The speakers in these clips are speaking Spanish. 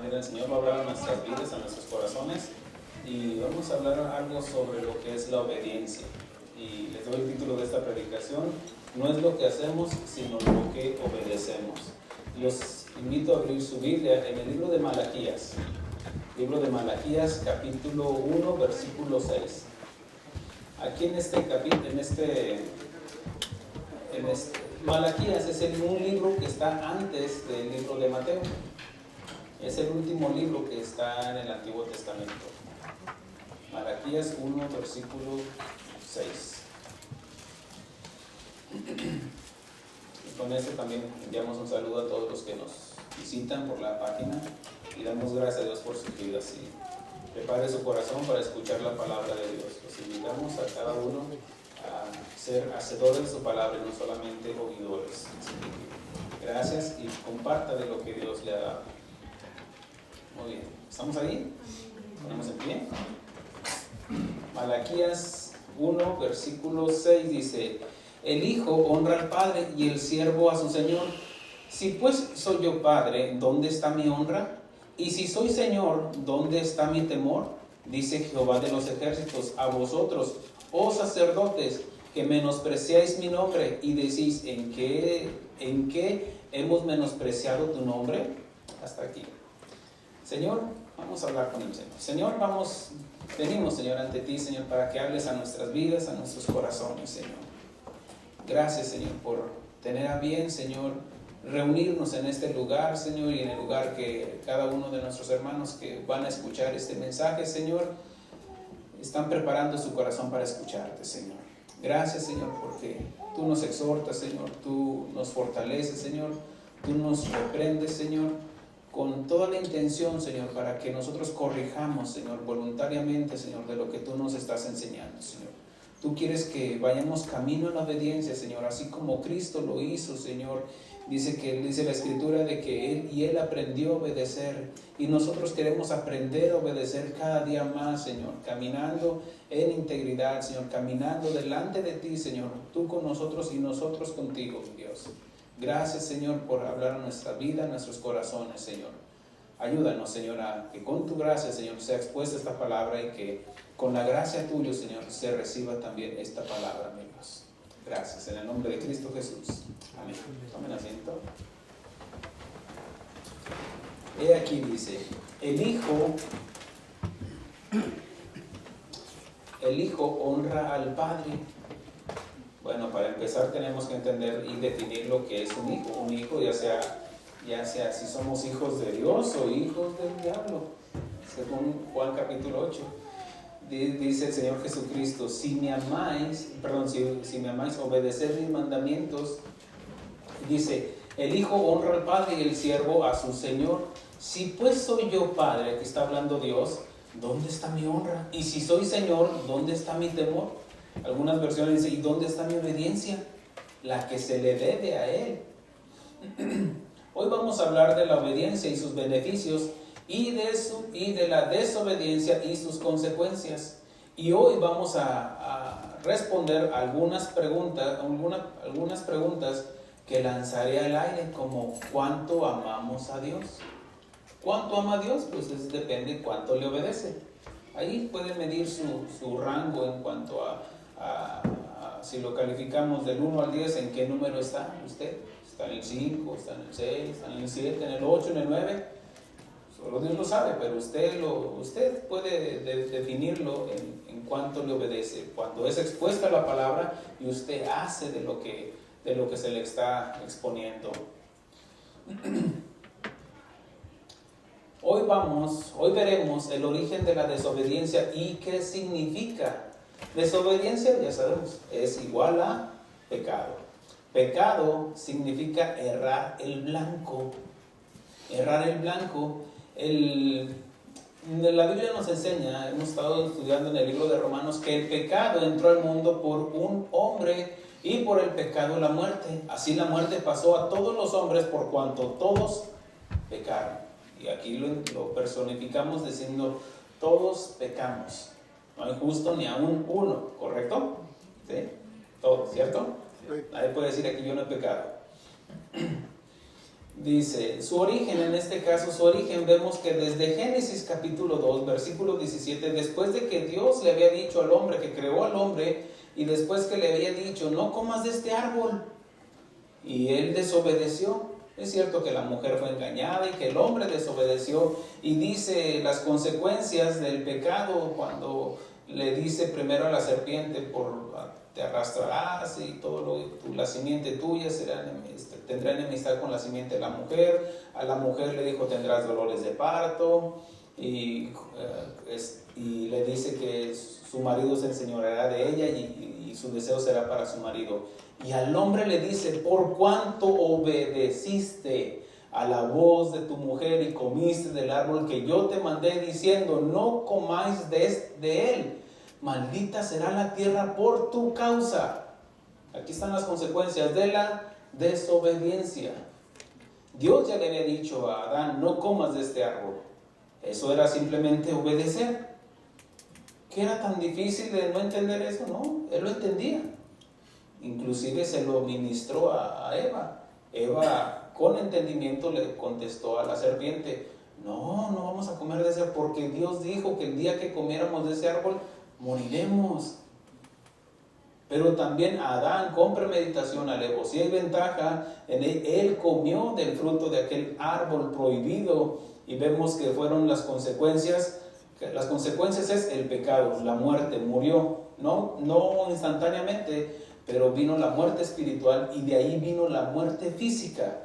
Mira, el Señor va a hablar a nuestras vidas, a nuestros corazones, y vamos a hablar algo sobre lo que es la obediencia. Y les doy el título de esta predicación: no es lo que hacemos, sino lo que obedecemos. Los invito a abrir su Biblia en el libro de Malaquías. Libro de Malaquías, capítulo 1, versículo 6. Aquí en este capítulo, Malaquías es un libro que está antes del libro de Mateo. Es el último libro que está en el Antiguo Testamento. Malaquías 1, versículo 6. Y con eso también enviamos un saludo a todos los que nos visitan por la página y damos gracias a Dios por sus vidas. Y prepare su corazón para escuchar la palabra de Dios. Los invitamos a cada uno a ser hacedores de su palabra y no solamente oidores. Gracias, y comparta de lo que Dios le ha dado. Muy bien, ¿estamos ahí? ¿Ponemos en pie? Malaquías 1, versículo 6 dice: el hijo honra al padre y el siervo a su señor. Si pues soy yo padre, ¿dónde está mi honra? Y si soy señor, ¿dónde está mi temor? Dice Jehová de los ejércitos a vosotros, oh sacerdotes, que menospreciáis mi nombre y decís: ¿en qué hemos menospreciado tu nombre? Hasta aquí. Señor, vamos a hablar con el Señor. Señor, venimos, Señor, ante ti, Señor, para que hables a nuestras vidas, a nuestros corazones, Señor. Gracias, Señor, por tener a bien, Señor, reunirnos en este lugar, Señor, y en el lugar que cada uno de nuestros hermanos que van a escuchar este mensaje, Señor, están preparando su corazón para escucharte, Señor. Gracias, Señor, porque tú nos exhortas, Señor, tú nos fortaleces, Señor, tú nos reprendes, Señor, con toda la intención, Señor, para que nosotros corrijamos, Señor, voluntariamente, Señor, de lo que tú nos estás enseñando, Señor. Tú quieres que vayamos camino en la obediencia, Señor, así como Cristo lo hizo, Señor. Dice la Escritura de que Él aprendió a obedecer, y nosotros queremos aprender a obedecer cada día más, Señor, caminando en integridad, Señor, caminando delante de ti, Señor, tú con nosotros y nosotros contigo, Dios. Gracias, Señor, por hablar a nuestra vida, a nuestros corazones, Señor. Ayúdanos, Señor, a que con tu gracia, Señor, sea expuesta esta palabra y que con la gracia tuya, Señor, se reciba también esta palabra, amigos. Gracias, en el nombre de Cristo Jesús. Amén. Tomen asiento. He aquí dice: el hijo honra al padre. Bueno, para empezar tenemos que entender y definir lo que es un hijo. Un hijo, ya sea si somos hijos de Dios o hijos del diablo, según Juan capítulo 8. Dice el Señor Jesucristo: si me amáis, obedeced mis mandamientos. Dice: el hijo honra al padre y el siervo a su señor. Si pues soy yo padre, aquí está hablando Dios, ¿dónde está mi honra? Y si soy señor, ¿dónde está mi temor? Algunas versiones dicen: ¿y dónde está mi obediencia? La que se le debe a Él. Hoy vamos a hablar de la obediencia y sus beneficios, y de la desobediencia y sus consecuencias. Y hoy vamos a responder algunas preguntas que lanzaré al aire, como: ¿cuánto amamos a Dios? ¿Cuánto ama a Dios? Pues depende cuánto le obedece. Ahí puede medir su rango en cuanto a si lo calificamos del 1 al 10, ¿en qué número está usted? ¿Está en el 5, está en el 6, está en el 7, en el 8, en el 9? Solo Dios lo sabe, pero usted puede definirlo en cuánto le obedece, cuando es expuesta a la palabra y usted hace de lo que se le está exponiendo. Hoy veremos el origen de la desobediencia y qué significa. Desobediencia, ya sabemos, es igual a pecado. Pecado significa errar el blanco. Errar el blanco. La Biblia nos enseña, hemos estado estudiando en el libro de Romanos, que el pecado entró al mundo por un hombre, y por el pecado la muerte. Así la muerte pasó a todos los hombres por cuanto todos pecaron. Y aquí lo personificamos diciendo: todos pecamos. No hay justo ni aún uno, ¿correcto? ¿Sí? Todos, ¿cierto? Nadie puede decir: aquí yo no he pecado. Dice, su origen, en este caso, su origen, vemos que desde Génesis capítulo 2, versículo 17, después de que Dios le había dicho al hombre, que creó al hombre, y después que le había dicho, no comas de este árbol, y él desobedeció. Es cierto que la mujer fue engañada y que el hombre desobedeció, y dice las consecuencias del pecado cuando le dice primero a la serpiente, te arrastrarás y la simiente tuya tendrá enemistad con la simiente de la mujer. A la mujer le dijo, tendrás dolores de parto, y le dice que su marido se enseñoreará de ella y su deseo será para su marido. Y al hombre le dice, por cuanto obedeciste a la voz de tu mujer y comiste del árbol que yo te mandé diciendo, no comáis de él, maldita será la tierra por tu causa. Aquí están las consecuencias de la desobediencia. Dios ya le había dicho a Adán, no comas de este árbol. Eso era simplemente obedecer. ¿Qué era tan difícil de no entender eso? No, él lo entendía. Inclusive se lo ministró a Eva. Eva, con entendimiento, le contestó a la serpiente, no vamos a comer de ese, porque Dios dijo que el día que comiéramos de ese árbol, moriremos. Pero también Adán, con premeditación, alevosía y ventaja, él comió del fruto de aquel árbol prohibido, y vemos que fueron las consecuencias. Las consecuencias es el pecado, la muerte, murió, no instantáneamente, pero vino la muerte espiritual, y de ahí vino la muerte física.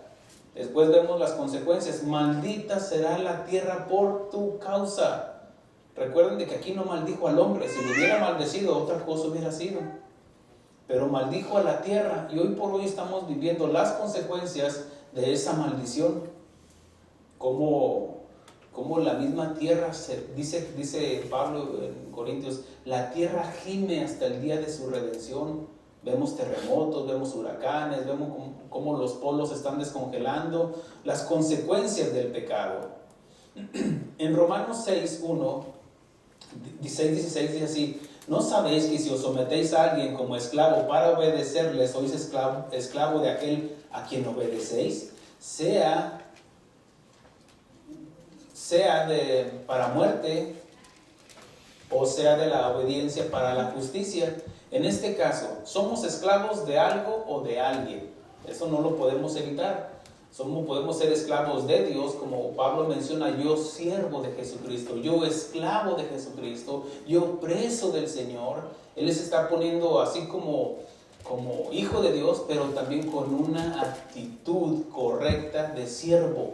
Después vemos las consecuencias, maldita será la tierra por tu causa. Recuerden de que aquí no maldijo al hombre, si lo hubiera maldecido otra cosa hubiera sido, pero maldijo a la tierra, y hoy por hoy estamos viviendo las consecuencias de esa maldición. Como la misma tierra, dice Pablo en Corintios, la tierra gime hasta el día de su redención. Vemos terremotos, vemos huracanes, vemos cómo los polos están descongelando, las consecuencias del pecado. En Romanos 6:1, 16 dice así, ¿no sabéis que si os sometéis a alguien como esclavo para obedecerle, sois esclavo de aquel a quien obedecéis? Sea para muerte, o sea de la obediencia para la justicia. En este caso, somos esclavos de algo o de alguien. Eso no lo podemos evitar. Podemos ser esclavos de Dios, como Pablo menciona, yo siervo de Jesucristo, yo esclavo de Jesucristo, yo preso del Señor. Él les está poniendo así como hijo de Dios, pero también con una actitud correcta de siervo.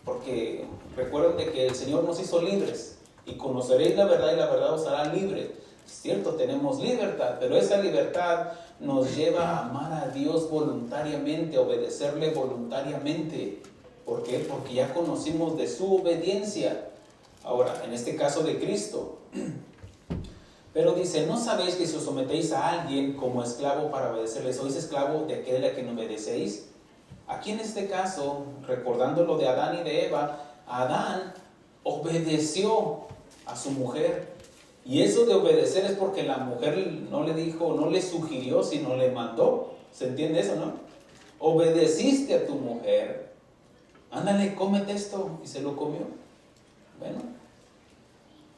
Porque recuerden de que el Señor nos hizo libres, y conoceréis la verdad y la verdad os hará libre. Es cierto, tenemos libertad, pero esa libertad nos lleva a amar a Dios voluntariamente, a obedecerle voluntariamente. ¿Por qué? Porque ya conocimos de su obediencia. Ahora, en este caso de Cristo. Pero dice, ¿no sabéis que si os sometéis a alguien como esclavo para obedecerle, sois esclavo de aquel a quien obedecéis? Aquí en este caso, recordando lo de Adán y de Eva, Adán obedeció a su mujer. Y eso de obedecer es porque la mujer no le dijo, no le sugirió, sino le mandó. ¿Se entiende eso, no? Obedeciste a tu mujer. Ándale, cómete esto. Y se lo comió. Bueno,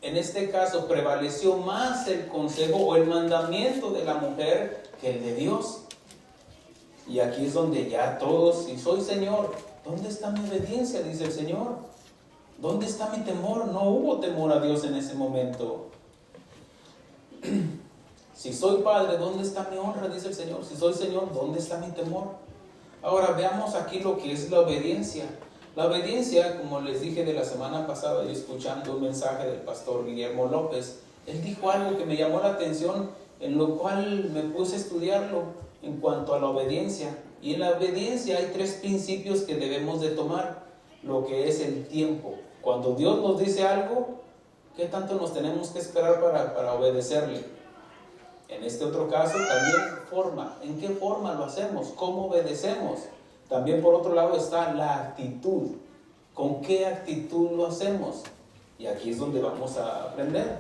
en este caso prevaleció más el consejo o el mandamiento de la mujer que el de Dios. Y aquí es donde ya todos, si soy Señor, ¿dónde está mi obediencia? Dice el Señor. ¿Dónde está mi temor? No hubo temor a Dios en ese momento. Si soy padre, ¿dónde está mi honra? Dice el Señor. Si soy Señor, ¿dónde está mi temor? Ahora veamos aquí lo que es la obediencia. La obediencia, como les dije de la semana pasada, yo escuchando un mensaje del pastor Guillermo López, él dijo algo que me llamó la atención, en lo cual me puse a estudiarlo en cuanto a la obediencia. Y en la obediencia hay 3 principios que debemos de tomar. Lo que es el tiempo. Cuando Dios nos dice algo, ¿qué tanto nos tenemos que esperar para obedecerle? En este otro caso también forma. ¿En qué forma lo hacemos? ¿Cómo obedecemos? También por otro lado está la actitud. ¿Con qué actitud lo hacemos? Y aquí es donde vamos a aprender.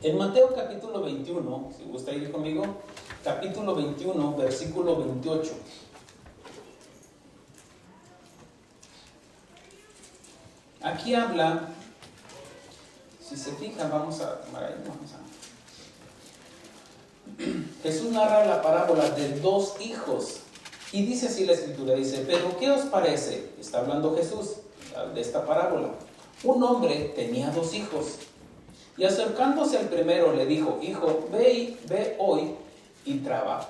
En Mateo capítulo 21, si gusta ir conmigo, capítulo 21, versículo 28. Aquí habla, si se fijan, vamos a tomar ahí, Jesús narra la parábola de dos hijos. Y dice así la escritura, dice, pero ¿qué os parece? Está hablando Jesús de esta parábola. Un hombre tenía dos hijos. Y acercándose al primero le dijo, hijo, ve hoy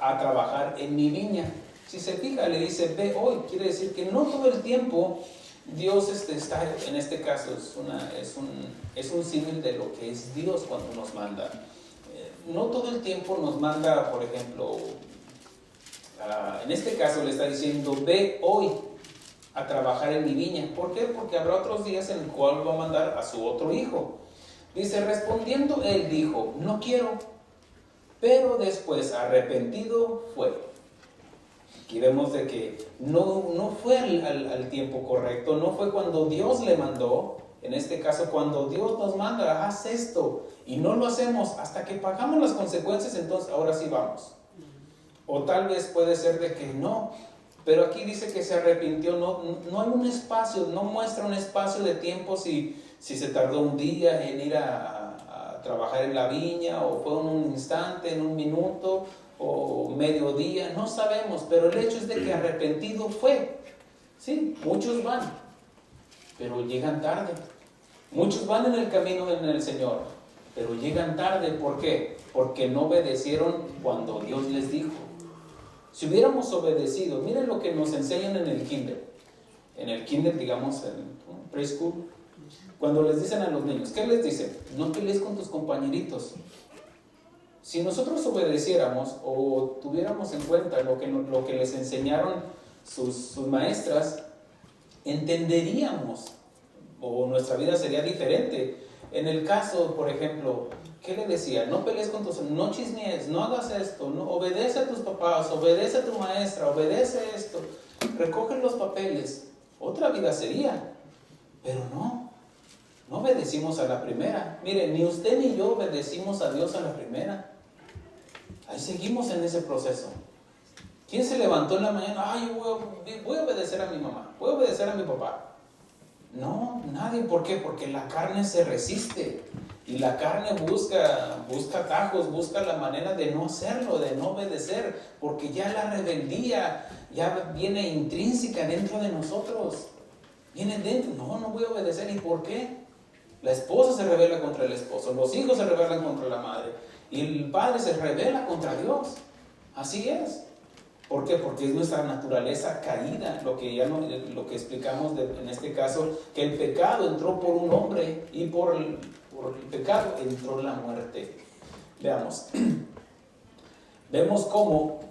a trabajar en mi viña. Si se fija, le dice, ve hoy. Quiere decir que no todo el tiempo Dios está, en este caso, es un símil de lo que es Dios cuando nos manda. No todo el tiempo nos manda, por ejemplo, en este caso le está diciendo, ve hoy a trabajar en mi viña. ¿Por qué? Porque habrá otros días en el cual va a mandar a su otro hijo. Dice, respondiendo él dijo, no quiero, pero después arrepentido fue. Aquí vemos de que no fue al tiempo correcto, no fue cuando Dios le mandó. En este caso, cuando Dios nos manda, haz esto, y no lo hacemos hasta que pagamos las consecuencias, entonces ahora sí vamos. O tal vez puede ser de que no, pero aquí dice que se arrepintió, no hay un espacio, no muestra un espacio de tiempo si se tardó un día en ir a trabajar en la viña, o fue en un instante, en un minuto, o mediodía, no sabemos, pero el hecho es de que arrepentido fue. Sí, muchos van, pero llegan tarde. Muchos van en el camino en el Señor, pero llegan tarde. ¿Por qué? Porque no obedecieron cuando Dios les dijo. Si hubiéramos obedecido, miren lo que nos enseñan en el kinder. En el kinder, digamos, en preschool, cuando les dicen a los niños, ¿qué les dicen? No pelees con tus compañeritos. Si nosotros obedeciéramos o tuviéramos en cuenta lo que les enseñaron sus maestras, entenderíamos, o nuestra vida sería diferente. En el caso, por ejemplo, ¿qué le decía? No pelees con tus, no chismees, no hagas esto, no, obedece a tus papás, obedece a tu maestra, obedece esto, recoge los papeles. Otra vida sería, pero no obedecimos a la primera. Mire, ni usted ni yo obedecimos a Dios a la primera. Ahí seguimos en ese proceso. ¿Quién se levantó en la mañana? Ay, voy a obedecer a mi mamá, voy a obedecer a mi papá. No, nadie. ¿Por qué? Porque la carne se resiste. Y la carne busca atajos, busca la manera de no hacerlo, de no obedecer. Porque ya la rebeldía ya viene intrínseca dentro de nosotros. Viene dentro. No voy a obedecer. ¿Y por qué? La esposa se rebela contra el esposo, los hijos se rebelan contra la madre, y el padre se rebela contra Dios. Así es. ¿Por qué? Porque es nuestra naturaleza caída, lo que explicamos en este caso, que el pecado entró por un hombre y por el pecado entró la muerte. Veamos. Vemos cómo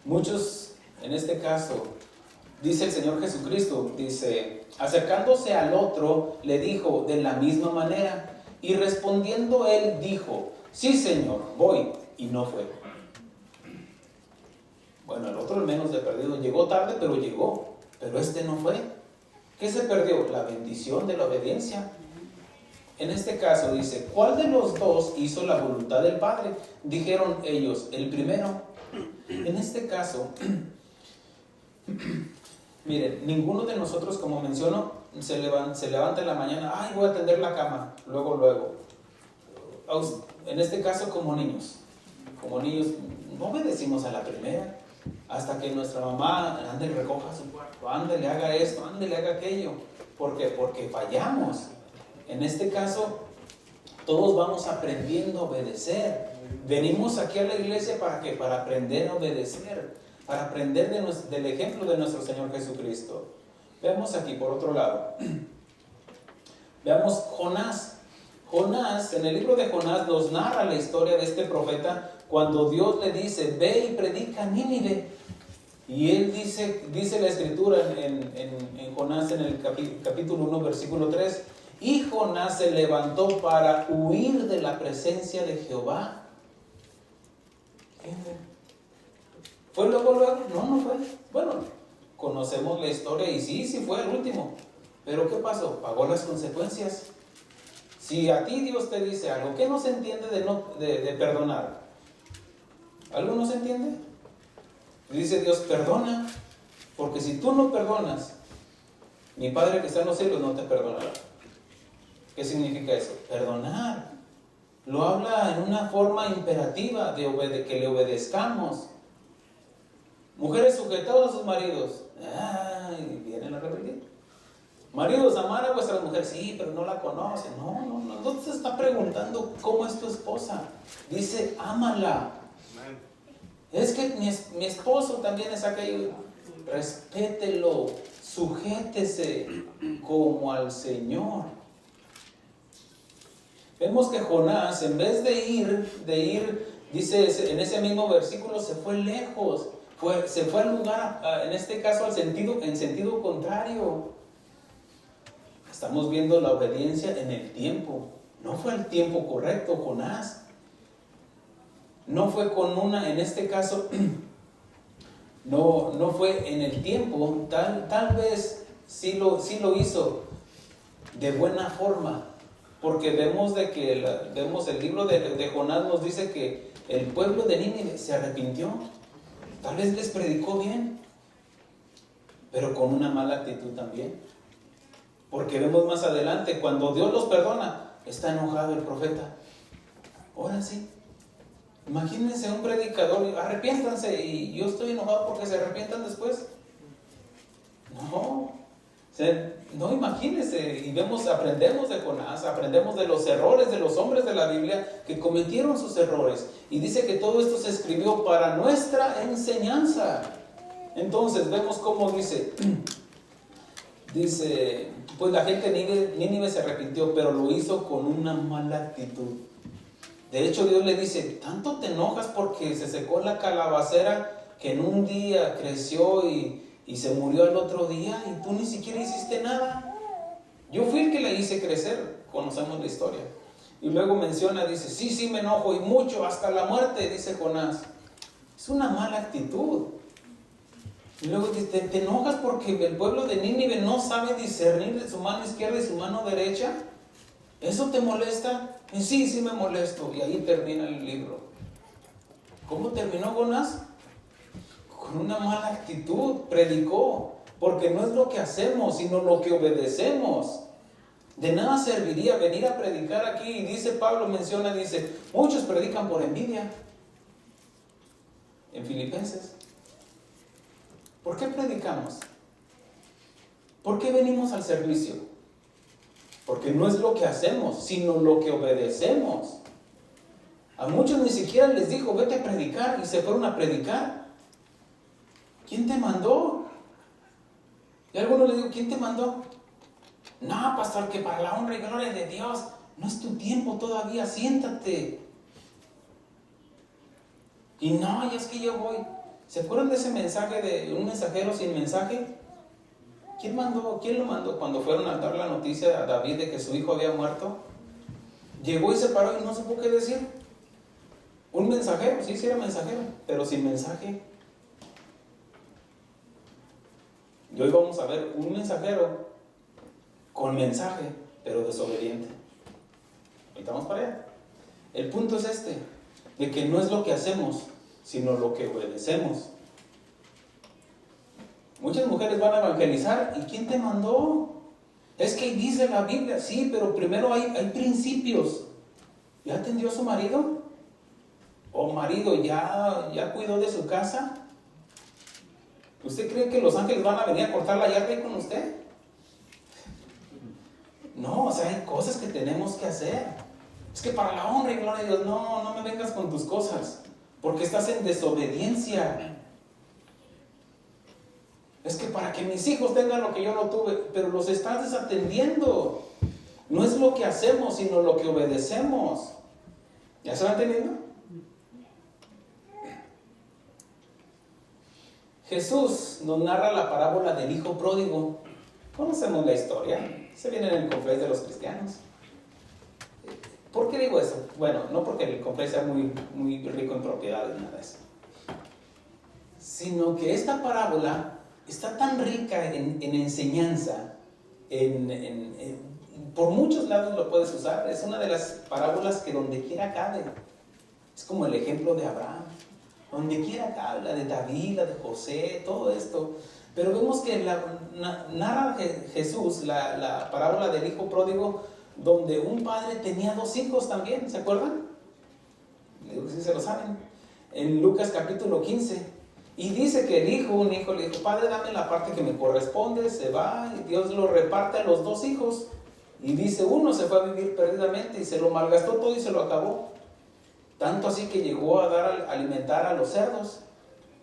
muchos, en este caso, dice el Señor Jesucristo, dice, acercándose al otro, le dijo de la misma manera, y respondiendo él dijo, sí, Señor, voy, y no fue. Bueno, el otro, al menos de perdido, llegó tarde, pero llegó. Pero este no fue. ¿Qué se perdió? La bendición de la obediencia. En este caso dice, ¿cuál de los dos hizo la voluntad del Padre? Dijeron ellos, el primero. En este caso, miren, ninguno de nosotros, como menciono, se levanta en la mañana, ay, voy a tender la cama, luego. En este caso, como niños, no obedecimos a la primera. Hasta que nuestra mamá, ándale, recoja su cuarto, ándale, haga esto, ándale, haga aquello. ¿Por qué? Porque fallamos. En este caso, todos vamos aprendiendo a obedecer. Venimos aquí a la iglesia ¿para qué? Para aprender a obedecer, para aprender del ejemplo de nuestro Señor Jesucristo. Veamos aquí por otro lado. Veamos Jonás. Jonás, en el libro de Jonás nos narra la historia de este profeta cuando Dios le dice, ve y predica a Nínive. Y él dice la escritura en Jonás, en el capítulo 1, versículo 3, y Jonás se levantó para huir de la presencia de Jehová. ¿Fue luego? No fue. Bueno, conocemos la historia y sí fue el último. Pero ¿qué pasó? Pagó las consecuencias. Si a ti Dios te dice algo, ¿qué no se entiende de perdonar? ¿Algo no se entiende? Dice Dios, perdona, porque si tú no perdonas, mi Padre que está en los cielos no te perdonará. ¿Qué significa eso? Perdonar. Lo habla en una forma imperativa de que le obedezcamos. Mujeres, sujetados a sus maridos. Ay, viene la rebeldía. Maridos, amar a vuestra mujer. Sí, pero no la conocen. No te está preguntando cómo es tu esposa. Dice, ámala. Es que mi esposo también es aquello. Respételo, sujétese como al Señor. Vemos que Jonás, en vez de ir, dice en ese mismo versículo, se fue lejos, se fue al lugar, en este caso en sentido contrario. Estamos viendo la obediencia en el tiempo. No fue el tiempo correcto, Jonás. No fue en este caso, no fue en el tiempo, tal vez sí lo hizo de buena forma. Porque vemos el libro de Jonás nos dice que el pueblo de Nínive se arrepintió. Tal vez les predicó bien, pero con una mala actitud también. Porque vemos más adelante, cuando Dios los perdona, está enojado el profeta. Ahora sí. Imagínense un predicador, arrepiéntanse, y yo estoy enojado porque se arrepientan después. No, imagínense, y aprendemos de Jonás, aprendemos de los errores de los hombres de la Biblia que cometieron sus errores. Y dice que todo esto se escribió para nuestra enseñanza. Entonces vemos cómo dice, pues la gente de Nínive se arrepintió, pero lo hizo con una mala actitud. De hecho, Dios le dice, ¿tanto te enojas porque se secó la calabacera que en un día creció y se murió al otro día y tú ni siquiera hiciste nada? Yo fui el que la hice crecer, conocemos la historia. Y luego menciona, dice, sí me enojo y mucho, hasta la muerte, dice Jonás. Es una mala actitud. Y luego dice, ¿te enojas porque el pueblo de Nínive no sabe discernir de su mano izquierda y su mano derecha? ¿Eso te molesta? Y sí me molesto. Y ahí termina el libro. ¿Cómo terminó Jonás? Con una mala actitud, predicó, porque no es lo que hacemos, sino lo que obedecemos. De nada serviría venir a predicar aquí, y dice Pablo, dice, muchos predican por envidia. En Filipenses. ¿Por qué predicamos? ¿Por qué venimos al servicio? Porque no es lo que hacemos, sino lo que obedecemos. A muchos ni siquiera les dijo, vete a predicar, y se fueron a predicar. ¿Quién te mandó? Y a algunos les digo, ¿quién te mandó? No, pastor, que para la honra y gloria de Dios, no es tu tiempo todavía, siéntate. Y no, ya es que yo voy. ¿Se acuerdan de ese mensaje de un mensajero sin mensaje? ¿Quién lo mandó cuando fueron a dar la noticia a David de que su hijo había muerto? Llegó y se paró y no supo qué decir. Un mensajero, sí era mensajero, pero sin mensaje. Y hoy vamos a ver un mensajero con mensaje, pero desobediente. Ahorita vamos para allá. El punto es de que no es lo que hacemos, sino lo que obedecemos. Muchas mujeres van a evangelizar, ¿y quién te mandó? Es que dice la Biblia, sí, pero primero hay principios. ¿Ya atendió a su marido? ¿O marido ya cuidó de su casa? ¿Usted cree que los ángeles van a venir a cortar la yarda ahí con usted? No, hay cosas que tenemos que hacer. Es que para la honra y gloria de Dios, no me vengas con tus cosas, porque estás en desobediencia. Es que para que mis hijos tengan lo que yo no tuve, pero los estás desatendiendo. No es lo que hacemos, sino lo que obedecemos. ¿Ya se va entendiendo? Jesús nos narra la parábola del hijo pródigo. Conocemos la historia, se viene en el Conflés de los cristianos. ¿Por qué digo eso? Bueno, no porque el Conflés sea muy rico en propiedades, nada de eso, sino que esta parábola está tan rica en enseñanza, por muchos lados lo puedes usar. Es una de las parábolas que donde quiera cabe. Es como el ejemplo de Abraham. Donde quiera cabe, la de David, la de José, todo esto. Pero vemos que narra Jesús la parábola del hijo pródigo, donde un padre tenía 2 hijos también, ¿se acuerdan? Digo que sí se lo saben. En Lucas capítulo 15. Y dice que un hijo le dijo: Padre, dame la parte que me corresponde. Se va y Dios lo reparte a los 2 hijos. Y dice, uno se fue a vivir perdidamente y se lo malgastó todo y se lo acabó. Tanto así que llegó a alimentar a los cerdos.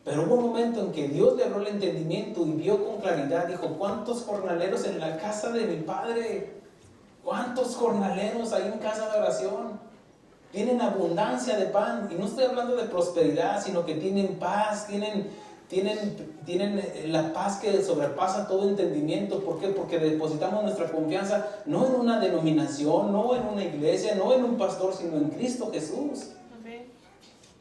Pero hubo un momento en que Dios le abrió el entendimiento y vio con claridad. Dijo: ¿cuántos jornaleros en la casa de mi padre? ¿Cuántos jornaleros hay en casa de oración? Tienen abundancia de pan. Y no estoy hablando de prosperidad, sino que tienen paz, tienen la paz que sobrepasa todo entendimiento. ¿Por qué? Porque depositamos nuestra confianza no en una denominación, no en una iglesia, no en un pastor, sino en Cristo Jesús.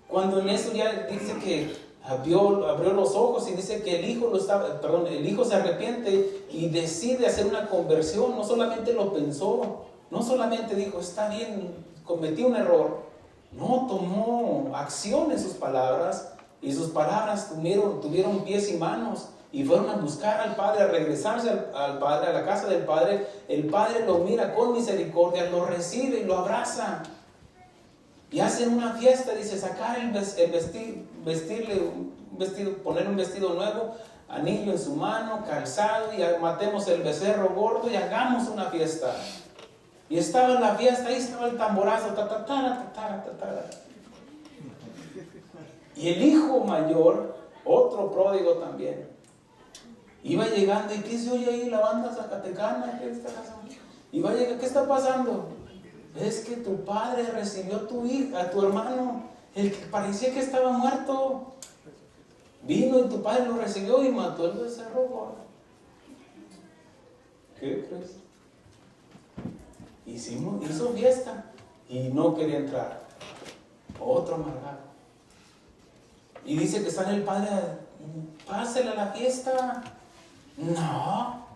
Cuando en eso ya dice que abrió los ojos y dice que el hijo se arrepiente y decide hacer una conversión. No solamente lo pensó, no solamente dijo: está bien, cometí un error. No, tomó acción en sus palabras, y sus palabras tuvieron pies y manos, y fueron a buscar al padre, a regresarse al padre, a la casa del padre. El padre lo mira con misericordia, lo recibe y lo abraza. Y hacen una fiesta, dice: sacar vestirle un vestido, poner un vestido nuevo, anillo en su mano, calzado, y matemos el becerro gordo y hagamos una fiesta. Y estaba en la fiesta, ahí estaba el tamborazo, y el hijo mayor, otro pródigo también, iba llegando. ¿Y qué se oye ahí? La banda zacatecana, ¿qué está pasando? Iba llegando, ¿qué está pasando? Es que tu padre recibió a tu hermano, el que parecía que estaba muerto. Vino y tu padre lo recibió y mató el becerro gordo. ¿Qué crees? Hizo fiesta y no quería entrar. Otro amargado. Y dice que sale el padre: pásela a la fiesta. No.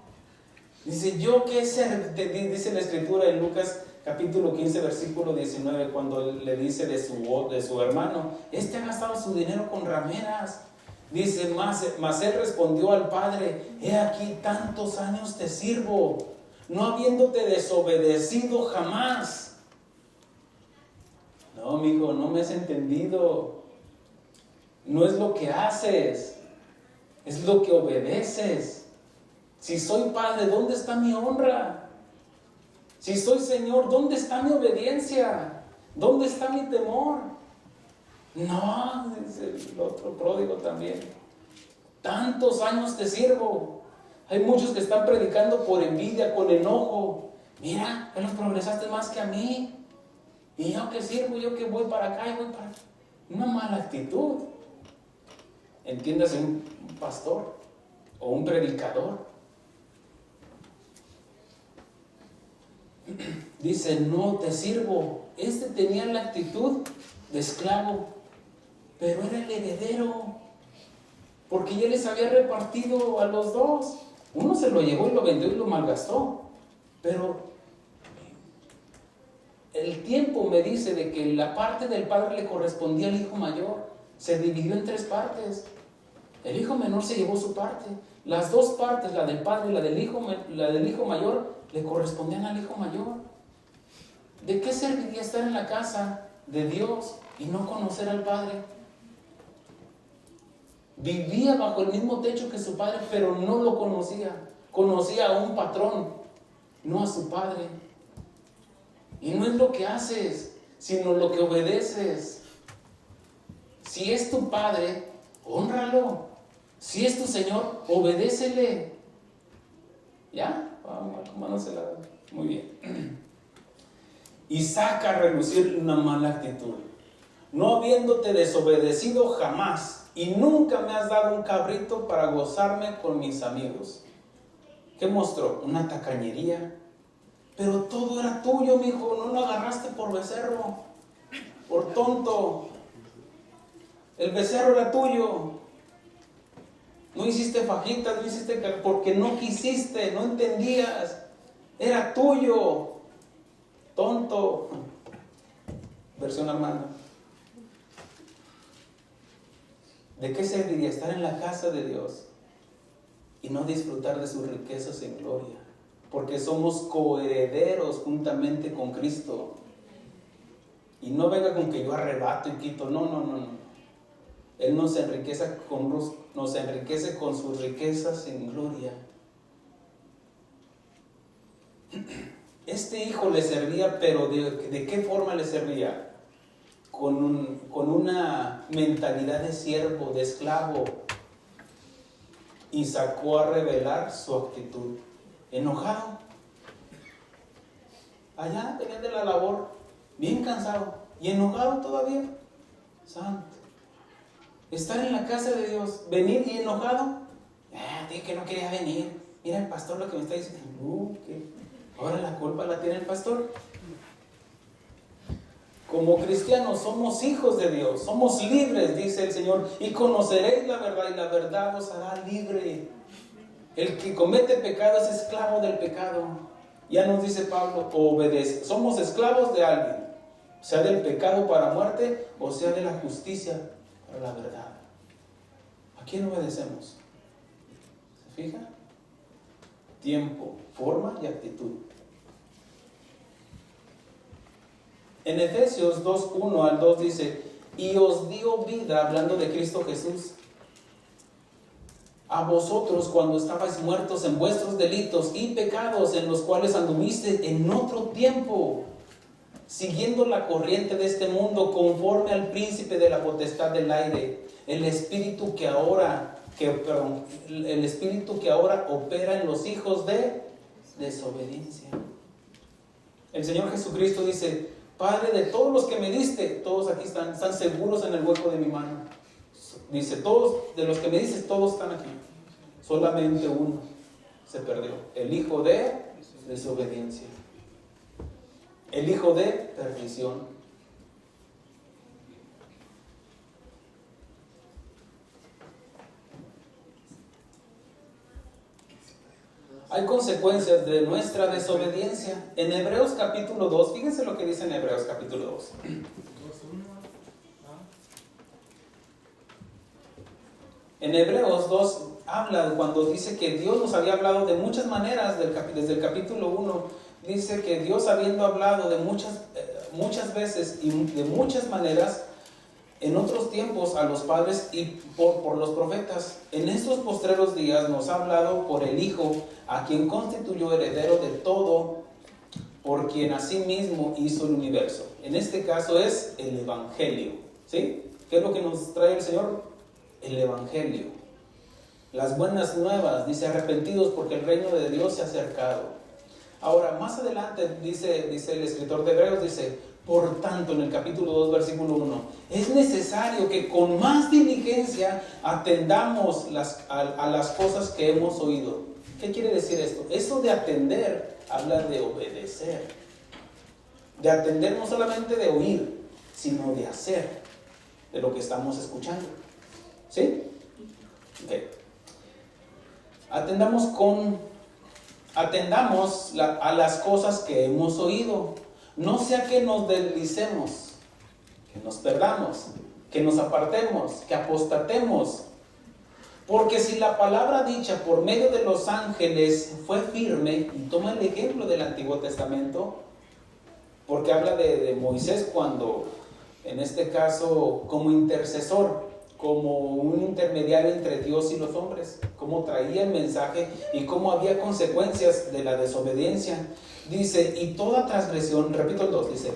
Dice: yo qué sé, dice la escritura en Lucas capítulo 15, versículo 19, cuando le dice de su hermano: este ha gastado su dinero con rameras. Dice: mas él respondió al padre: he aquí tantos años te sirvo, no habiéndote desobedecido jamás. No, mijo, no me has entendido. No es lo que haces, es lo que obedeces. Si soy padre, ¿dónde está mi honra? Si soy Señor, ¿dónde está mi obediencia? ¿Dónde está mi temor? No, dice el otro pródigo también: tantos años te sirvo. Hay muchos que están predicando por envidia, con enojo. Mira, que los progresaste más que a mí. Y yo que sirvo, yo que voy para acá y voy para acá. Una mala actitud. Entiéndase, un pastor o un predicador. Dice: no te sirvo. Este tenía la actitud de esclavo, pero era el heredero, porque ya les había repartido a los 2. Uno se lo llevó y lo vendió y lo malgastó, pero el tiempo me dice de que la parte del padre le correspondía al hijo mayor. Se dividió en 3 partes. El hijo menor se llevó su parte. Las 2 partes, la del padre y la del hijo mayor, le correspondían al hijo mayor. ¿De qué serviría estar en la casa de Dios y no conocer al Padre? Vivía bajo el mismo techo que su padre, pero no lo conocía. Conocía a un patrón, no a su padre. Y no es lo que haces, sino lo que obedeces. Si es tu padre, hónralo. Si es tu Señor, obedécele. ¿Ya? Vamos a la... Muy bien. Y saca a relucir una mala actitud. No habiéndote desobedecido jamás, y nunca me has dado un cabrito para gozarme con mis amigos. ¿Qué mostró? Una tacañería. Pero todo era tuyo, mijo. No lo agarraste por becerro, por tonto. El becerro era tuyo. No hiciste fajitas, no hiciste porque no quisiste, no entendías. Era tuyo. Tonto. Versión Armando. ¿De qué serviría estar en la casa de Dios y no disfrutar de sus riquezas en gloria, porque somos coherederos juntamente con Cristo. Y no venga con que yo arrebato y quito, no. Él nos enriquece con sus riquezas en gloria. Este hijo le servía, pero ¿de qué forma le servía? Con una mentalidad de siervo, de esclavo, y sacó a revelar su actitud. Enojado. Allá venía de la labor, bien cansado y enojado todavía. Santo. Estar en la casa de Dios, venir y enojado. Dije que no quería venir. Mira el pastor lo que me está diciendo. Ahora la culpa la tiene el pastor. Como cristianos somos hijos de Dios, somos libres, dice el Señor, y conoceréis la verdad, y la verdad os hará libre. El que comete pecado es esclavo del pecado. Ya nos dice Pablo, obedece. Somos esclavos de alguien, sea del pecado para muerte, o sea de la justicia para la verdad. ¿A quién obedecemos? ¿Se fija? Tiempo, forma y actitud. En Efesios 2:1 al 2 dice, y os dio vida, hablando de Cristo Jesús, a vosotros cuando estabais muertos en vuestros delitos y pecados, en los cuales anduviste en otro tiempo, siguiendo la corriente de este mundo, conforme al príncipe de la potestad del aire, el espíritu que ahora opera en los hijos de desobediencia. El Señor Jesucristo dice, Padre, de todos los que me diste, todos aquí están seguros en el hueco de mi mano. Dice, todos, de los que me dices, todos están aquí. Solamente uno se perdió. El hijo de desobediencia. El hijo de perdición. Hay consecuencias de nuestra desobediencia. En Hebreos capítulo 2, fíjense lo que dice en Hebreos capítulo 2. En Hebreos 2 habla cuando dice que Dios nos había hablado de muchas maneras, desde el capítulo 1, dice que Dios habiendo hablado de muchas veces y de muchas maneras, en otros tiempos a los padres y por los profetas, en estos postreros días nos ha hablado por el Hijo, a quien constituyó heredero de todo, por quien asimismo hizo el universo. En este caso es el Evangelio, ¿sí? ¿Qué es lo que nos trae el Señor? El Evangelio. Las buenas nuevas, dice, arrepentidos porque el reino de Dios se ha acercado. Ahora, más adelante dice el escritor de Hebreos, dice, por tanto, en el capítulo 2, versículo 1, es necesario que con más diligencia atendamos a las cosas que hemos oído. ¿Qué quiere decir esto? Eso de atender habla de obedecer. De atender no solamente de oír, sino de hacer de lo que estamos escuchando. ¿Sí? Ok. Atendamos a las cosas que hemos oído. No sea que nos deslicemos, que nos perdamos, que nos apartemos, que apostatemos. Porque si la palabra dicha por medio de los ángeles fue firme, y toma el ejemplo del Antiguo Testamento, porque habla de Moisés cuando, en este caso, como intercesor, como un intermediario entre Dios y los hombres, cómo traía el mensaje y cómo había consecuencias de la desobediencia. Dice, y toda transgresión, repito el 2, dice,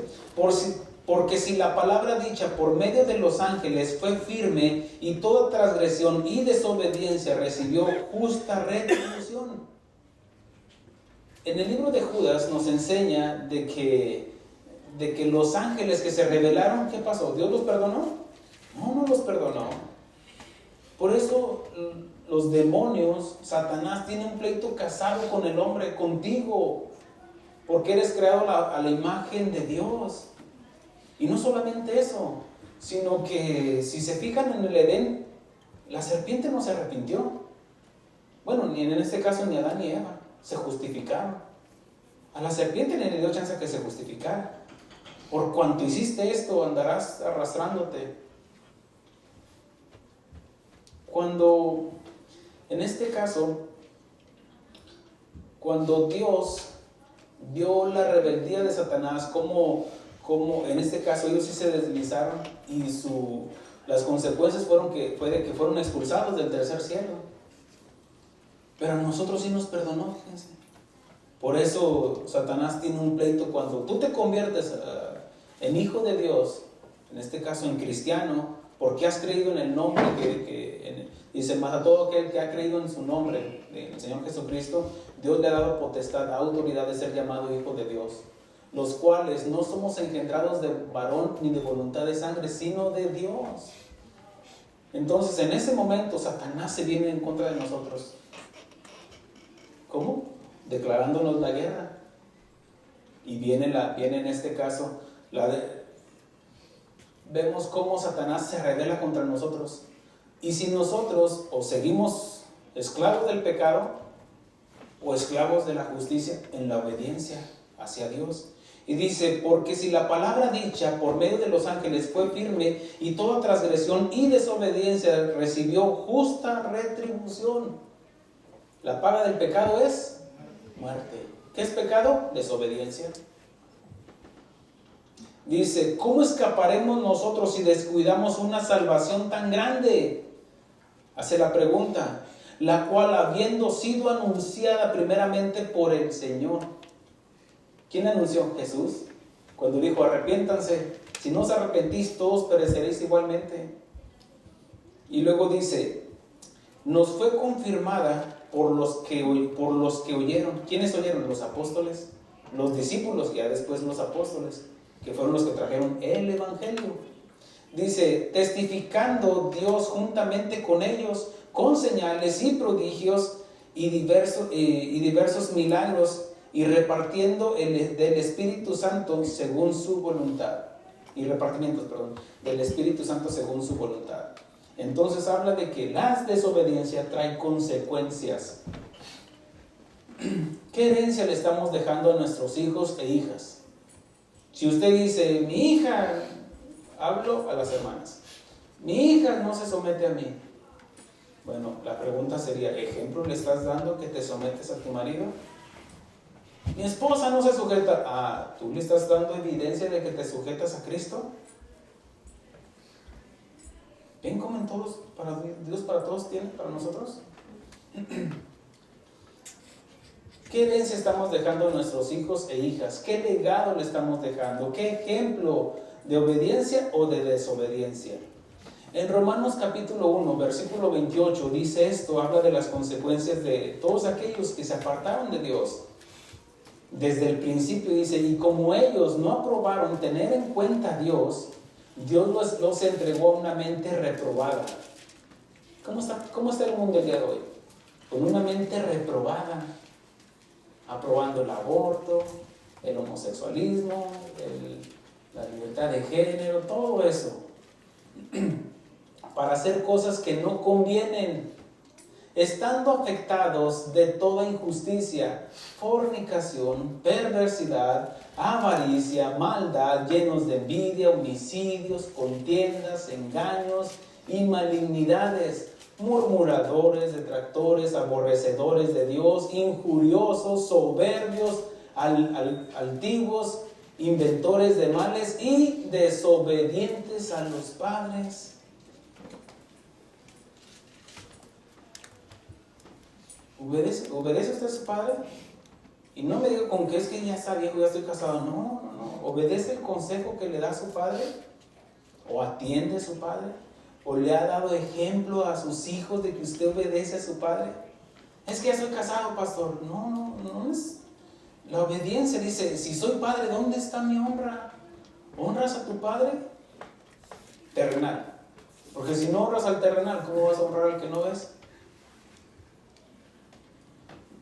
porque si la palabra dicha por medio de los ángeles fue firme, y toda transgresión y desobediencia recibió justa retribución. En el libro de Judas nos enseña de que los ángeles que se rebelaron, ¿qué pasó? ¿Dios los perdonó? No los perdonó. Por eso los demonios, Satanás, tiene un pleito casado con el hombre, contigo, porque eres creado a la imagen de Dios. Y no solamente eso, sino que si se fijan en el Edén, la serpiente no se arrepintió. Bueno, ni en este caso ni Adán ni Eva se justificaron. A la serpiente le dio chance a que se justificara. Por cuanto hiciste esto, andarás arrastrándote. Cuando, en este caso, cuando Dios vio la rebeldía de Satanás, como en este caso ellos sí se deslizaron y las consecuencias fueron que fueron expulsados del tercer cielo. Pero a nosotros sí nos perdonó, fíjense. Por eso Satanás tiene un pleito cuando tú te conviertes en hijo de Dios, en este caso en cristiano, porque has creído en el nombre dice, más a todo aquel que ha creído en su nombre, en el Señor Jesucristo, Dios le ha dado potestad, autoridad de ser llamado hijo de Dios, los cuales no somos engendrados de varón ni de voluntad de sangre, sino de Dios. Entonces en ese momento Satanás se viene en contra de nosotros. ¿Cómo? Declarándonos la guerra. Y viene en este caso vemos cómo Satanás se revela contra nosotros. Y si nosotros o seguimos esclavos del pecado o esclavos de la justicia en la obediencia hacia Dios. Y dice, porque si la palabra dicha por medio de los ángeles fue firme y toda transgresión y desobediencia recibió justa retribución. La paga del pecado es muerte. ¿Qué es pecado? Desobediencia. Dice, ¿cómo escaparemos nosotros si descuidamos una salvación tan grande? Hace la pregunta, la cual habiendo sido anunciada primeramente por el Señor. ¿Quién anunció? Jesús. Cuando dijo, arrepiéntanse, si no os arrepentís, todos pereceréis igualmente. Y luego dice, nos fue confirmada por los que oyeron. ¿Quiénes oyeron? Los apóstoles, los discípulos, y ya después los apóstoles, que fueron los que trajeron el Evangelio. Dice, testificando Dios juntamente con ellos, con señales y prodigios y diversos milagros, y repartiendo del Espíritu Santo según su voluntad. Y repartimientos, perdón, del Espíritu Santo según su voluntad. Entonces habla de que la desobediencia trae consecuencias. ¿Qué herencia le estamos dejando a nuestros hijos e hijas? Si usted dice, mi hija, hablo a las hermanas, mi hija no se somete a mí. Bueno, la pregunta sería, ¿ejemplo le estás dando que te sometes a tu marido? Mi esposa no se sujeta. ¿Tú le estás dando evidencia de que te sujetas a Cristo? ¿Ven cómo en todos, Dios para todos tiene para nosotros? ¿Qué herencia estamos dejando a nuestros hijos e hijas? ¿Qué legado le estamos dejando? ¿Qué ejemplo de obediencia o de desobediencia? En Romanos capítulo 1, versículo 28 dice esto, habla de las consecuencias de todos aquellos que se apartaron de Dios. Desde el principio dice, y como ellos no aprobaron tener en cuenta a Dios, Dios los entregó a una mente reprobada. ¿Cómo está el mundo el día de hoy? Con una mente reprobada, aprobando el aborto, el homosexualismo, la libertad de género, todo eso, para hacer cosas que no convienen, estando afectados de toda injusticia, fornicación, perversidad, avaricia, maldad, llenos de envidia, homicidios, contiendas, engaños y malignidades, murmuradores, detractores, aborrecedores de Dios, injuriosos, soberbios, altivos, inventores de males y desobedientes a los padres. ¿Obedece usted a su padre? Y no me diga con que es que ya está viejo, ya estoy casado. No. ¿Obedece el consejo que le da su padre? ¿O atiende a su padre? ¿O le ha dado ejemplo a sus hijos de que usted obedece a su padre? Es que ya soy casado, pastor. No es. La obediencia dice, si soy padre, ¿dónde está mi honra? ¿Honras a tu padre? Terrenal. Porque si no honras al terrenal, ¿cómo vas a honrar al que no ves?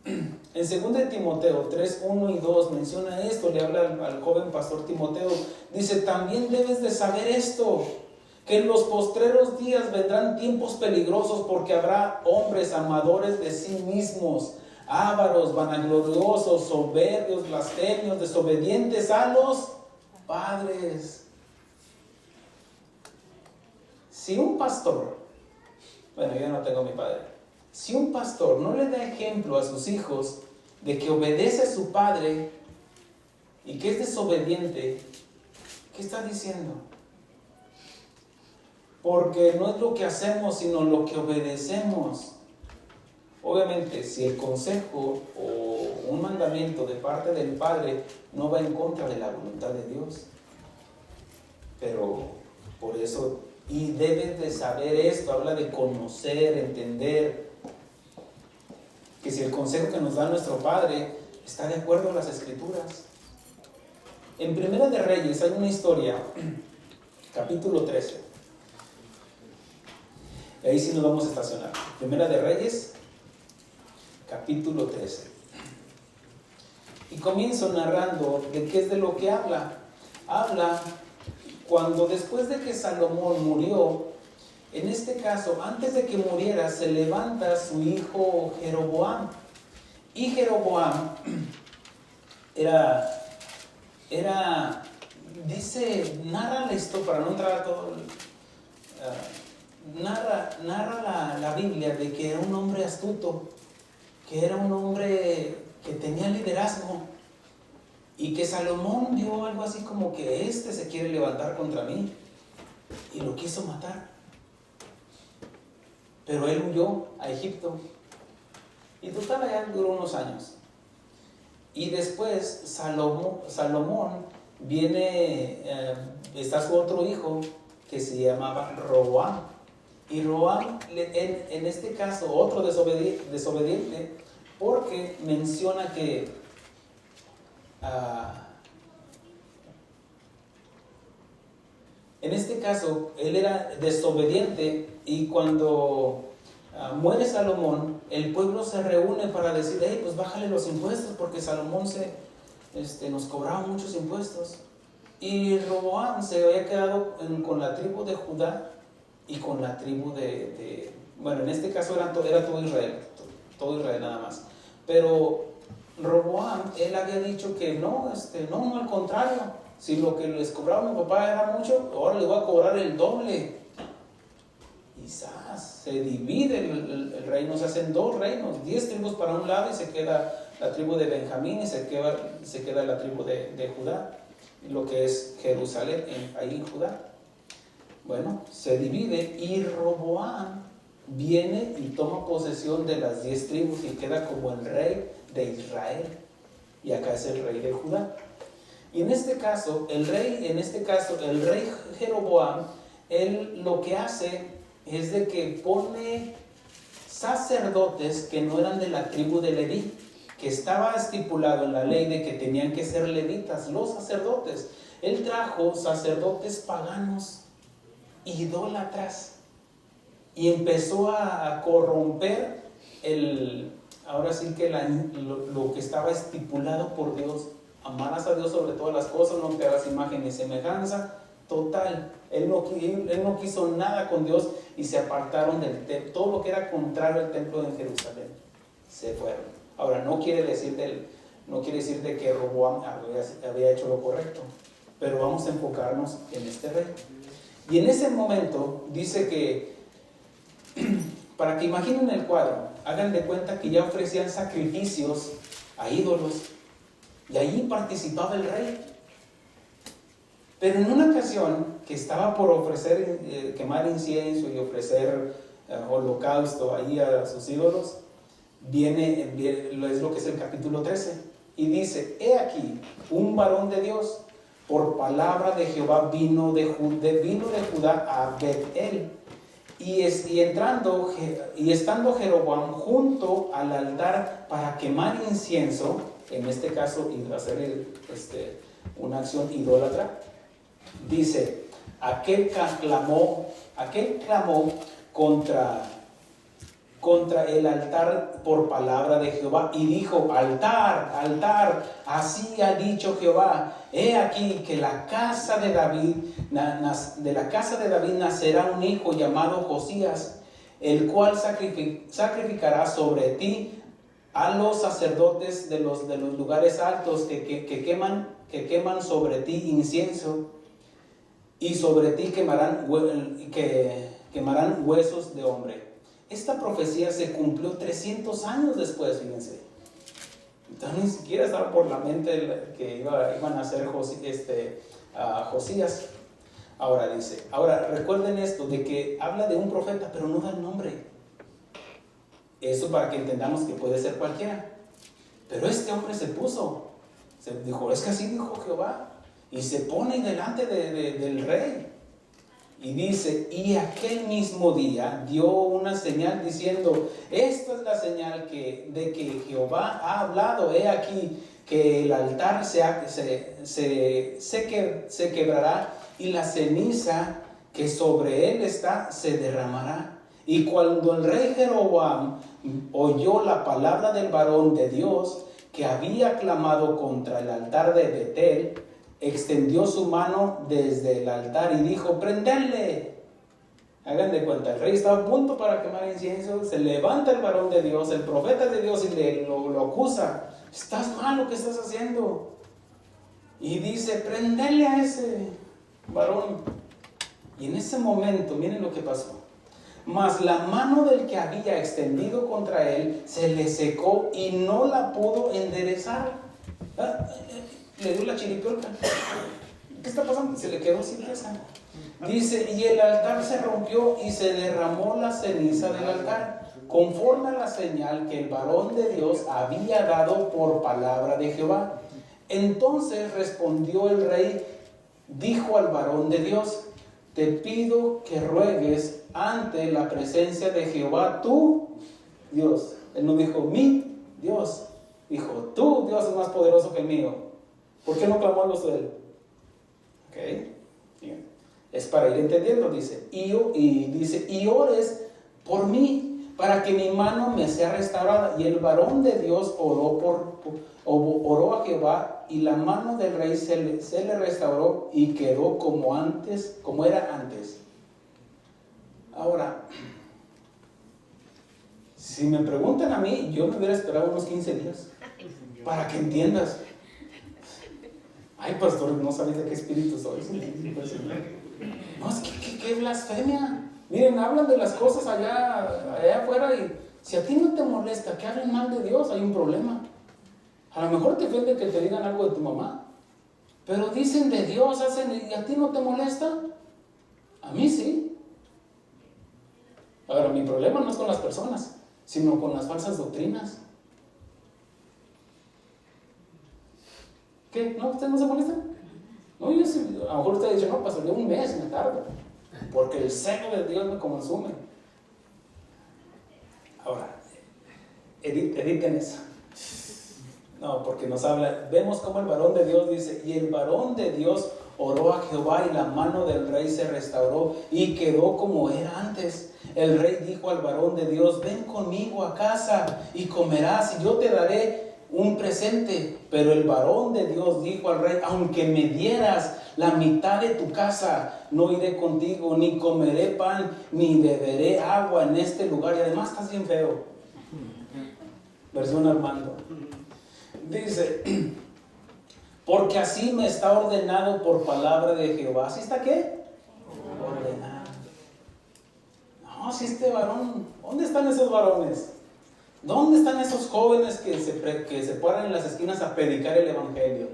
En 2 Timoteo 3, 1 y 2 menciona esto, le habla al joven pastor Timoteo. Dice, también debes de saber esto, que en los postreros días vendrán tiempos peligrosos, porque habrá hombres amadores de sí mismos, ávaros, vanagloriosos, soberbios, blasfemios, desobedientes a los padres. Si un pastor, bueno, yo no tengo a mi padre, si un pastor no le da ejemplo a sus hijos de que obedece a su padre y que es desobediente, ¿qué está diciendo? Porque no es lo que hacemos, sino lo que obedecemos. Obviamente, si el consejo o un mandamiento de parte del Padre no va en contra de la voluntad de Dios. Pero por eso, y debes de saber esto, habla de conocer, entender, que si el consejo que nos da nuestro Padre está de acuerdo a las Escrituras. En Primera de Reyes hay una historia, capítulo 13. Ahí sí nos vamos a estacionar. Primera de Reyes, capítulo 13. Y comienzo narrando de qué es de lo que habla. Habla cuando después de que Salomón murió, en este caso, antes de que muriera, se levanta su hijo Jeroboam. Y Jeroboam dice, narra esto para no entrar a todo, narra la Biblia de que era un hombre astuto, que era un hombre que tenía liderazgo, y que Salomón vio algo así como que se quiere levantar contra mí, y lo quiso matar. Pero él huyó a Egipto, y total allá duró unos años. Y después Salomón viene, está su otro hijo que se llamaba Roboam. Y Roboam, en este caso, otro desobediente, porque menciona que en este caso él era desobediente, y cuando muere Salomón, el pueblo se reúne para decir, hey, pues bájale los impuestos, porque Salomón nos cobraba muchos impuestos. Y Roboam se había quedado con la tribu de Judá y con la tribu bueno, en este caso era todo Israel nada más. Pero Roboam, él había dicho que no, al contrario, si lo que les cobraba mi papá era mucho, ahora le voy a cobrar el doble. Quizás se divide el reino, se hacen 2 reinos, 10 tribus para un lado, y se queda la tribu de Benjamín, y se queda la tribu de Judá, lo que es Jerusalén, ahí en Judá. Bueno, se divide, y Roboam viene y toma posesión de las 10 tribus y queda como el rey de Israel, y acá es el rey de Judá. Y en este caso, el rey Jeroboam, él lo que hace es de que pone sacerdotes que no eran de la tribu de Leví, que estaba estipulado en la ley de que tenían que ser levitas, los sacerdotes. Él trajo sacerdotes paganos, idólatras, y empezó a corromper ahora sí que lo que estaba estipulado por Dios. Amarás a Dios sobre todas las cosas, no te hagas imagen ni semejanza. Total, él no quiso nada con Dios, y se apartaron del templo. Todo lo que era contrario al templo de Jerusalén se fueron. Ahora, no quiere decir de que Roboam había hecho lo correcto, pero vamos a enfocarnos en este rey. Y en ese momento dice que, para que imaginen el cuadro, hagan de cuenta que ya ofrecían sacrificios a ídolos, y allí participaba el rey. Pero en una ocasión que estaba por ofrecer, quemar incienso y ofrecer holocausto ahí a sus ídolos, es lo que es el capítulo 13, y dice, he aquí, un varón de Dios, por palabra de Jehová vino de Judá a Bet-el, y estando Jeroboam junto al altar para quemar incienso, en este caso hacer una acción idólatra, dice, aquel clamó contra el altar por palabra de Jehová, y dijo, altar, así ha dicho Jehová, he aquí que de la casa de David nacerá un hijo llamado Josías, el cual sacrificará sobre ti a los sacerdotes de los lugares altos que queman sobre ti incienso, y sobre ti quemarán huesos de hombre. Esta profecía se cumplió 300 años después, fíjense. Entonces ni siquiera estaba por la mente que iban a hacer Josías. Ahora dice, recuerden esto, de que habla de un profeta, pero no da el nombre. Eso para que entendamos que puede ser cualquiera. Pero este hombre se dijo, es que así dijo Jehová. Y se pone delante del rey. Y dice, y aquel mismo día dio una señal diciendo, esta es la señal de que Jehová ha hablado. He aquí que el altar se quebrará y la ceniza que sobre él está se derramará. Y cuando el rey Jeroboam oyó la palabra del varón de Dios que había clamado contra el altar de Betel, extendió su mano desde el altar y dijo, ¡prendedle! Hagan de cuenta, el rey estaba a punto para quemar incienso, se levanta el varón de Dios, el profeta de Dios, y lo acusa. Estás mal lo que estás haciendo. Y dice, ¡prendedle a ese varón! Y en ese momento, miren lo que pasó. Mas la mano del que había extendido contra él se le secó y no la pudo enderezar. Le dio la chiripiorca. ¿Qué está pasando? Se le quedó sin esa. Dice, y el altar se rompió y se derramó la ceniza del altar, conforme a la señal que el varón de Dios había dado por palabra de Jehová. Entonces respondió el rey, dijo al varón de Dios, te pido que ruegues ante la presencia de Jehová tu Dios. Él no dijo mi Dios, dijo tu Dios es más poderoso que el mío. ¿Por qué no clamó a los de él? Ok, bien. Es para ir entendiendo, dice, y ores por mí, para que mi mano me sea restaurada. Y el varón de Dios oró a Jehová, y la mano del rey se le restauró y quedó como antes, como era antes. Ahora, si me preguntan a mí, yo me hubiera esperado unos 15 días para que entiendas. Ay, pastor, no sabes de qué espíritu soy. No, es que qué blasfemia. Miren, hablan de las cosas allá afuera, y si a ti no te molesta que hablen mal de Dios, hay un problema. A lo mejor te ofende que te digan algo de tu mamá, pero dicen de Dios, y a ti no te molesta. A mí sí. Ahora, mi problema no es con las personas, sino con las falsas doctrinas. ¿Qué? ¿No? ¿Ustedes no se molestan? No, yo sí, a lo mejor usted dice, no, pastor, yo un mes me tardo, porque el celo de Dios me consume. Ahora, editen eso. No, porque nos habla, vemos como el varón de Dios dice, y el varón de Dios oró a Jehová, y la mano del rey se restauró y quedó como era antes. El rey dijo al varón de Dios, ven conmigo a casa y comerás, y yo te daré un presente. Pero el varón de Dios dijo al rey, aunque me dieras la mitad de tu casa, no iré contigo, ni comeré pan, ni beberé agua en este lugar. Y además estás bien feo. Versión Armando. Dice, porque así me está ordenado por palabra de Jehová. ¿Así está qué? Ordenado. No, si este varón, ¿dónde están esos varones? ¿Dónde están esos jóvenes que se paran en las esquinas a predicar el evangelio?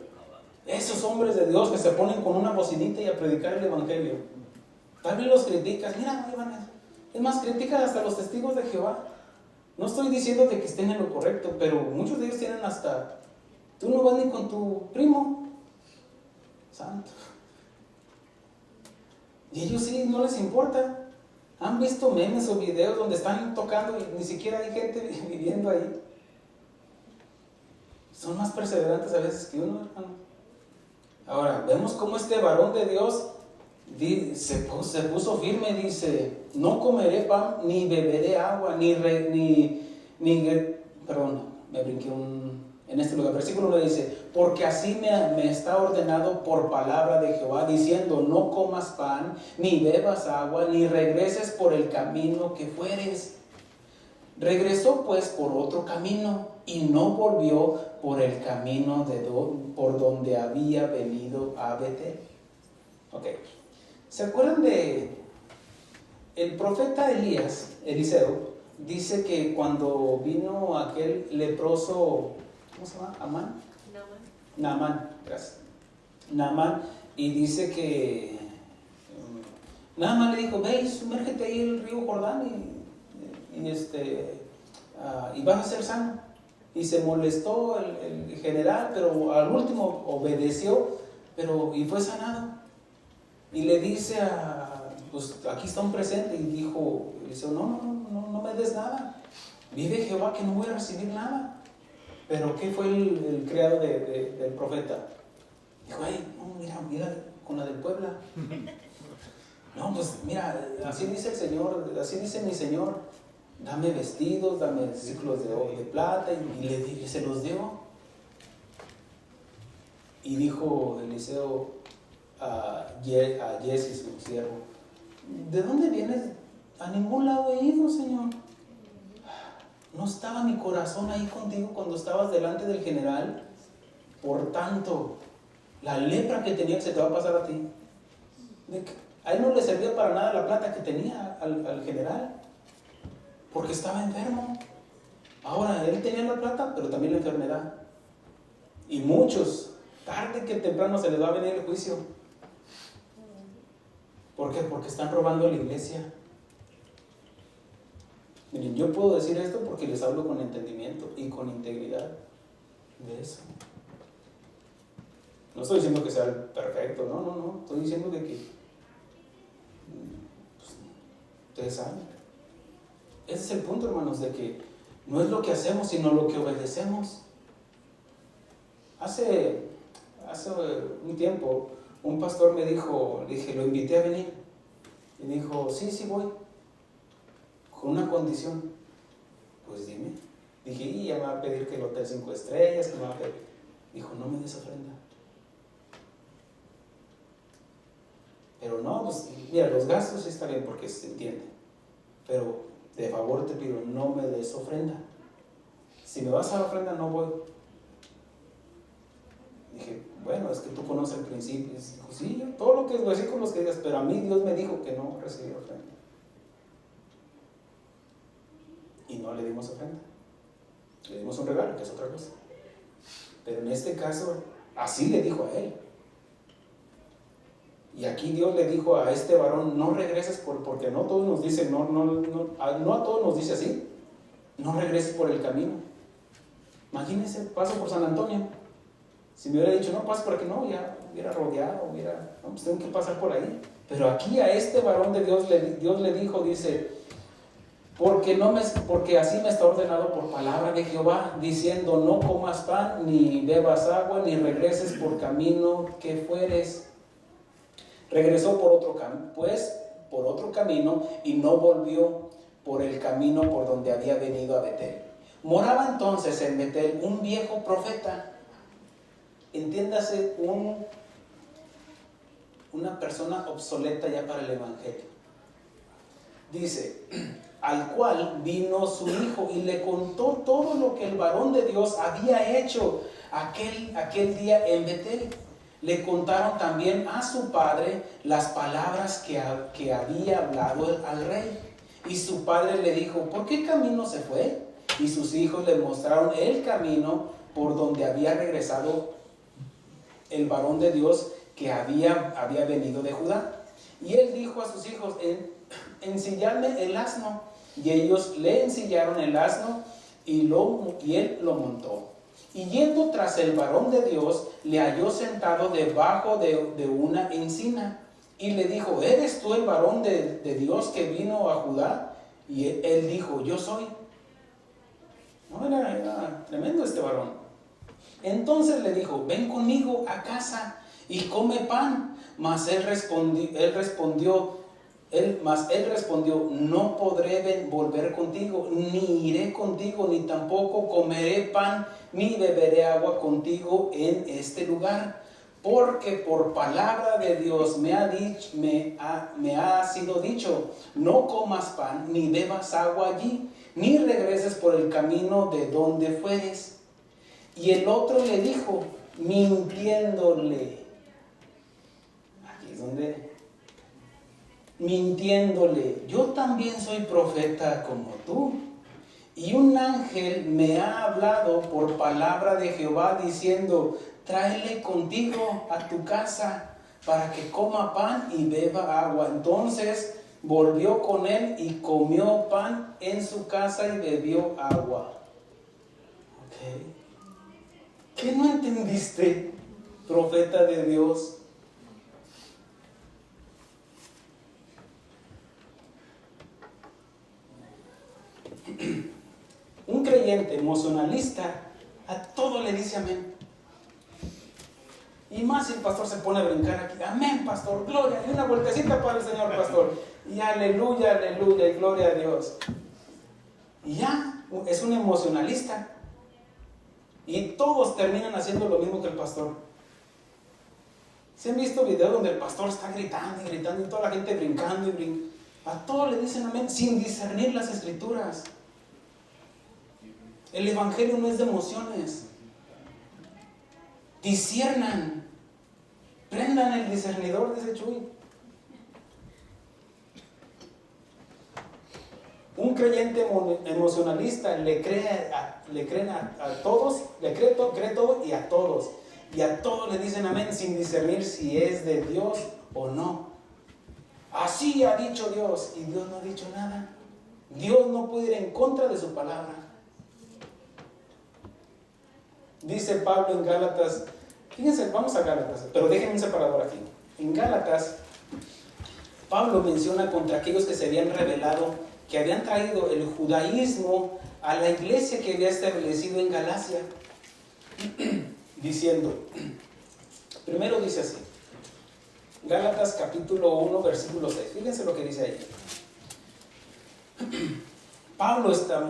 Esos hombres de Dios que se ponen con una bocinita y a predicar el evangelio. Tal vez los criticas, mira, es más, criticas hasta los testigos de Jehová. No estoy diciendo de que estén en lo correcto, pero muchos de ellos tienen hasta, tú no vas ni con tu primo santo. Y ellos sí, no les importa. ¿Han visto memes o videos donde están tocando y ni siquiera hay gente viviendo ahí? Son más perseverantes a veces que uno, hermano. Ahora, vemos cómo este varón de Dios se puso firme, dice, no comeré pan, ni beberé agua, perdón, me brinqué en este lugar. Versículo 1 dice, porque así me está ordenado por palabra de Jehová, diciendo, no comas pan, ni bebas agua, ni regreses por el camino que fueres. Regresó pues por otro camino, y no volvió por el camino por donde había venido a Betel. Ok. ¿Se acuerdan de el profeta Eliseo? Dice que cuando vino aquel leproso ¿cómo se llama? ¿Amán? Naamán, gracias. Naamán, y dice que Naamán le dijo, ve y sumérgete ahí en el río Jordán y vas a ser sano. Y se molestó el general, pero al último obedeció, y fue sanado. Y le dice pues aquí está un presente, y dijo, no me des nada. Vive Jehová que no voy a recibir nada. Pero ¿qué fue el criado del profeta? Dijo, ay, no, mira, con la del Puebla. No, pues mira, así dice el Señor, así dice mi Señor, dame vestidos, dame ciclos de plata, y se los dio. Y dijo Eliseo a Giezi, su siervo, ¿de dónde vienes? A ningún lado he ido, Señor. ¿No estaba mi corazón ahí contigo cuando estabas delante del general? Por tanto, la lepra que tenía se te va a pasar a ti. A él no le servía para nada la plata que tenía al general, porque estaba enfermo. Ahora, él tenía la plata, pero también la enfermedad. Y muchos, tarde que temprano, se les va a venir el juicio. ¿Por qué? Porque están robando a la iglesia. Miren, yo puedo decir esto porque les hablo con entendimiento y con integridad de eso. No estoy diciendo que sea perfecto, no. Estoy diciendo de que pues, ustedes saben. Ese es el punto, hermanos, de que no es lo que hacemos, sino lo que obedecemos. Hace un tiempo, un pastor me dijo, lo invité a venir. Y dijo, sí, voy. Con una condición. Pues dime. Dije, y ya me va a pedir que el hotel 5 estrellas, que me va a pedir. Dijo, no me des ofrenda. Pero no, pues mira, los gastos está bien porque se entiende. Pero de favor te pido, no me des ofrenda. Si me vas a dar ofrenda, no voy. Dije, bueno, es que tú conoces el principio. Y dijo, sí, yo, todo lo que es versículos que digas, pero a mí Dios me dijo que no recibía ofrenda. Y no le dimos ofrenda. Le dimos un regalo, que es otra cosa. Pero en este caso, así le dijo a él. Y aquí Dios le dijo a este varón, no regreses porque no todos nos dicen, no a todos nos dice así, no regreses por el camino. Imagínense, paso por San Antonio. Si me hubiera dicho, no, paso por aquí, no, ya hubiera rodeado, no, pues tengo que pasar por ahí. Pero aquí a este varón de Dios le dijo, dice, porque así me está ordenado por palabra de Jehová, diciendo, no comas pan, ni bebas agua, ni regreses por camino que fueres. Regresó por otro camino y no volvió por el camino por donde había venido a Betel. Moraba entonces en Betel un viejo profeta, entiéndase, una persona obsoleta ya para el evangelio. Dice, al cual vino su hijo y le contó todo lo que el varón de Dios había hecho aquel día en Betel. Le contaron también a su padre las palabras que había hablado al rey. Y su padre le dijo, ¿por qué camino se fue? Y sus hijos le mostraron el camino por donde había regresado el varón de Dios que había venido de Judá. Y él dijo a sus hijos, ensilladme el asno. Y ellos le ensillaron el asno y él lo montó. Y yendo tras el varón de Dios, le halló sentado debajo de una encina. Y le dijo, ¿eres tú el varón de Dios que vino a Judá? Y él dijo, yo soy. No, era tremendo este varón. Entonces le dijo, ven conmigo a casa y come pan. Mas él respondió, no podré volver contigo, ni iré contigo, ni tampoco comeré pan, ni beberé agua contigo en este lugar. Porque por palabra de Dios me ha sido dicho, no comas pan, ni bebas agua allí, ni regreses por el camino de donde fueres. Y el otro le dijo, mintiéndole, aquí es donde... mintiéndole, yo también soy profeta como tú. Y un ángel me ha hablado por palabra de Jehová diciendo, tráele contigo a tu casa para que coma pan y beba agua. Entonces volvió con él y comió pan en su casa y bebió agua. Okay. ¿Qué no entendiste, profeta de Dios? Un creyente emocionalista a todo le dice amén. Y más si el pastor se pone a brincar aquí, amén, pastor, gloria, y una vueltecita para el Señor, pastor, y aleluya, aleluya, y gloria a Dios. Y ya, es un emocionalista. Y todos terminan haciendo lo mismo que el pastor. ¿Se han visto videos donde el pastor está gritando y gritando y toda la gente brincando y brincando? A todos le dicen amén sin discernir las escrituras. El evangelio no es de emociones. Disciernan. Prendan el discernidor, dice Chuy. Un creyente emocionalista le cree a todos, cree todo y a todos. Y a todos le dicen amén sin discernir si es de Dios o no. Así ha dicho Dios y Dios no ha dicho nada. Dios no puede ir en contra de su palabra. Dice Pablo en Gálatas, fíjense, vamos a Gálatas, pero déjenme un separador aquí. En Gálatas, Pablo menciona contra aquellos que se habían rebelado, que habían traído el judaísmo a la iglesia que había establecido en Galacia, diciendo, primero dice así, Gálatas capítulo 1, versículo 6, fíjense lo que dice ahí. Pablo está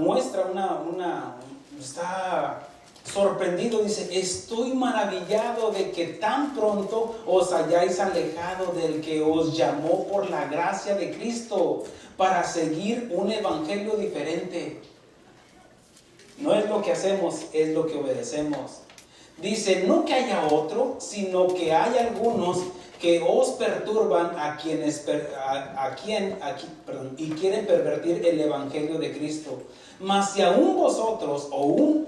sorprendido, dice, estoy maravillado de que tan pronto os hayáis alejado del que os llamó por la gracia de Cristo para seguir un evangelio diferente. No es lo que hacemos, es lo que obedecemos. Dice, no que haya otro, sino que hay algunos que os perturban y quieren pervertir el evangelio de Cristo. Mas si aún nosotros o un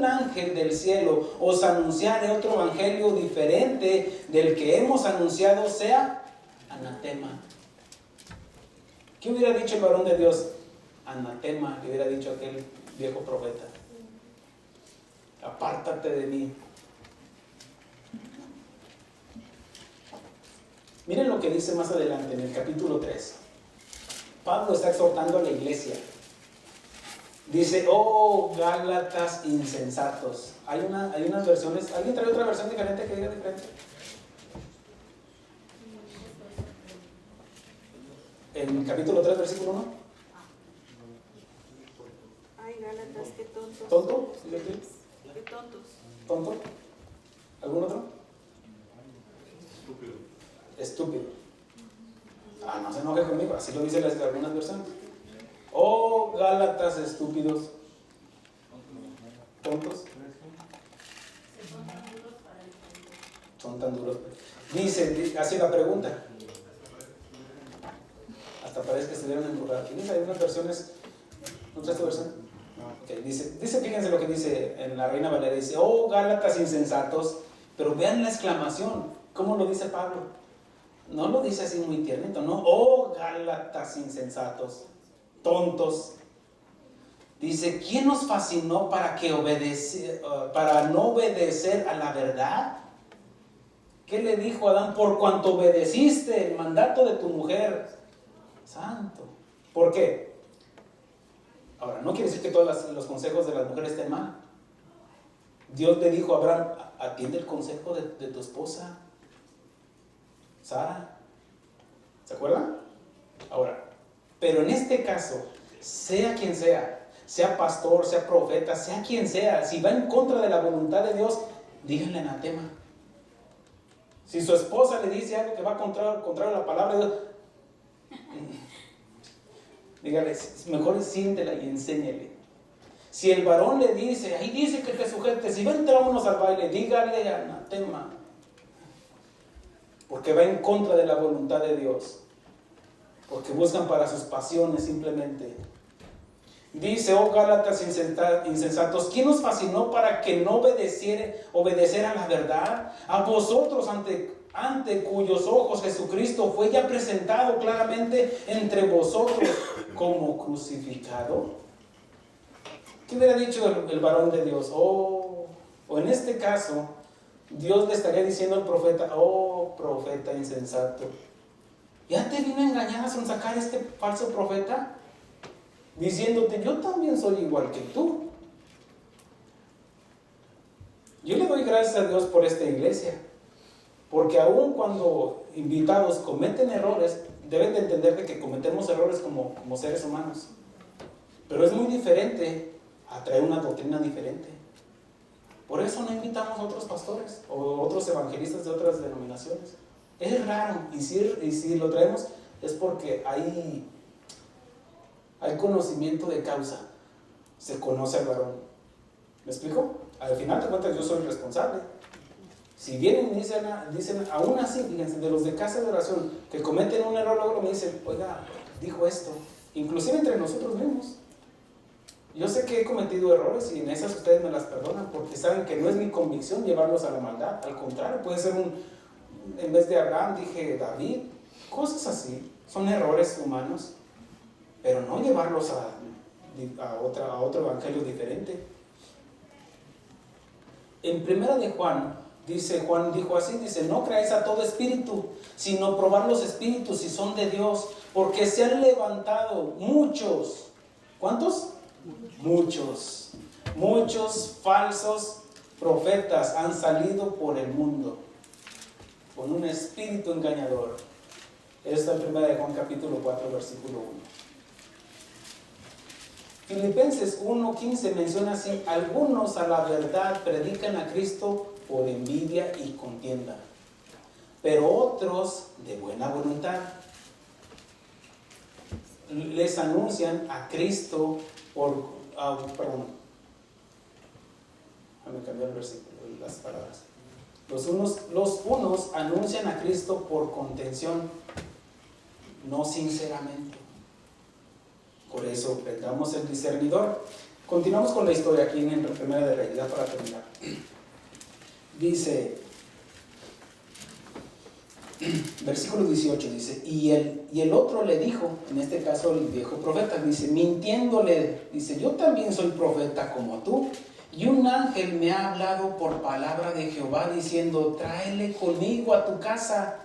ángel del cielo os anunciare otro evangelio diferente del que hemos anunciado, sea anatema. ¿Qué hubiera dicho el varón de Dios? Anatema, le hubiera dicho aquel viejo profeta. Apártate de mí. Miren lo que dice más adelante en el capítulo 3. Pablo está exhortando a la iglesia. Dice, oh Gálatas insensatos. Hay unas versiones, ¿alguien trae otra versión diferente que diga diferente? En el capítulo 3, versículo 1. Ay, Gálatas, qué tontos. ¿Tonto? Qué tontos. ¿Tonto? ¿Algún otro? Estúpido. Estúpido. No se enoje conmigo, así lo dicen algunas versiones. Oh Gálatas estúpidos. ¿Tontos? Son tan duros. Dice, hace la pregunta. Hasta parece que estuvieron embrujados. Fíjense, hay unas versiones. ¿No traes tu versión? Okay, dice, fíjense lo que dice en la Reina Valera. Dice, oh Gálatas insensatos. Pero vean la exclamación. ¿Cómo lo dice Pablo? No lo dice así muy tiernito, ¿no? Oh Gálatas insensatos, tontos. Dice, ¿quién nos fascinó para no obedecer a la verdad? ¿Qué le dijo Adán? Por cuanto obedeciste el mandato de tu mujer. Santo. ¿Por qué? Ahora, no quiere decir que todos los consejos de las mujeres estén mal. Dios le dijo a Abraham, atiende el consejo de tu esposa Sara. ¿Se acuerdan? Ahora, pero en este caso, sea quien sea pastor, sea profeta, sea quien sea, si va en contra de la voluntad de Dios, díganle anatema. Si su esposa le dice algo que va contra la palabra de Dios, dígale, mejor siéntela y enséñele. Si el varón le dice, ahí dice que te sujetes, si vámonos al baile, dígale anatema. Porque va en contra de la voluntad de Dios. Porque buscan para sus pasiones simplemente. Dice, oh Gálatas insensatos, ¿quién os fascinó para que no obedecer a la verdad? A vosotros ante cuyos ojos Jesucristo fue ya presentado claramente entre vosotros como crucificado. ¿Qué hubiera dicho el varón de Dios? O en este caso, Dios le estaría diciendo al profeta, oh profeta insensato, ¿ya te vino a engañar a sonsacar este falso profeta? Diciéndote, yo también soy igual que tú. Yo le doy gracias a Dios por esta iglesia, porque aun cuando invitados cometen errores, deben de entender de que cometemos errores como seres humanos, pero es muy diferente a traer una doctrina diferente. Por eso no invitamos a otros pastores o otros evangelistas de otras denominaciones. Es raro, y si lo traemos es porque hay conocimiento de causa, se conoce al varón. ¿Me explico? Al final de cuentas yo soy el responsable. Si vienen y dicen aún así, fíjense, de los de casa de oración que cometen un error, luego me dicen, oiga, dijo esto, inclusive entre nosotros mismos. Yo sé que he cometido errores y en esas ustedes me las perdonan porque saben que no es mi convicción llevarlos a la maldad. Al contrario, puede ser en vez de Abraham dije David, cosas así, son errores humanos, pero no llevarlos a otro evangelio diferente. En primera de Juan dijo así, dice, no creáis a todo espíritu, sino probad los espíritus si son de Dios, porque se han levantado muchos, ¿cuántos? Muchos falsos profetas han salido por el mundo, con un espíritu engañador. Esto en primera de Juan capítulo 4, versículo 1. Filipenses 1:15 menciona así, algunos a la verdad predican a Cristo por envidia y contienda, pero otros de buena voluntad les anuncian a Cristo déjame cambiar el versículo, las palabras. Los unos anuncian a Cristo por contención, no sinceramente. Por eso perdamos el discernidor. Continuamos con la historia aquí en Primera de Reyes, para terminar. Dice, versículo 18, dice, y el otro le dijo, en este caso el viejo profeta, dice, mintiéndole, dice, yo también soy profeta como tú, y un ángel me ha hablado por palabra de Jehová, diciendo, tráele conmigo a tu casa,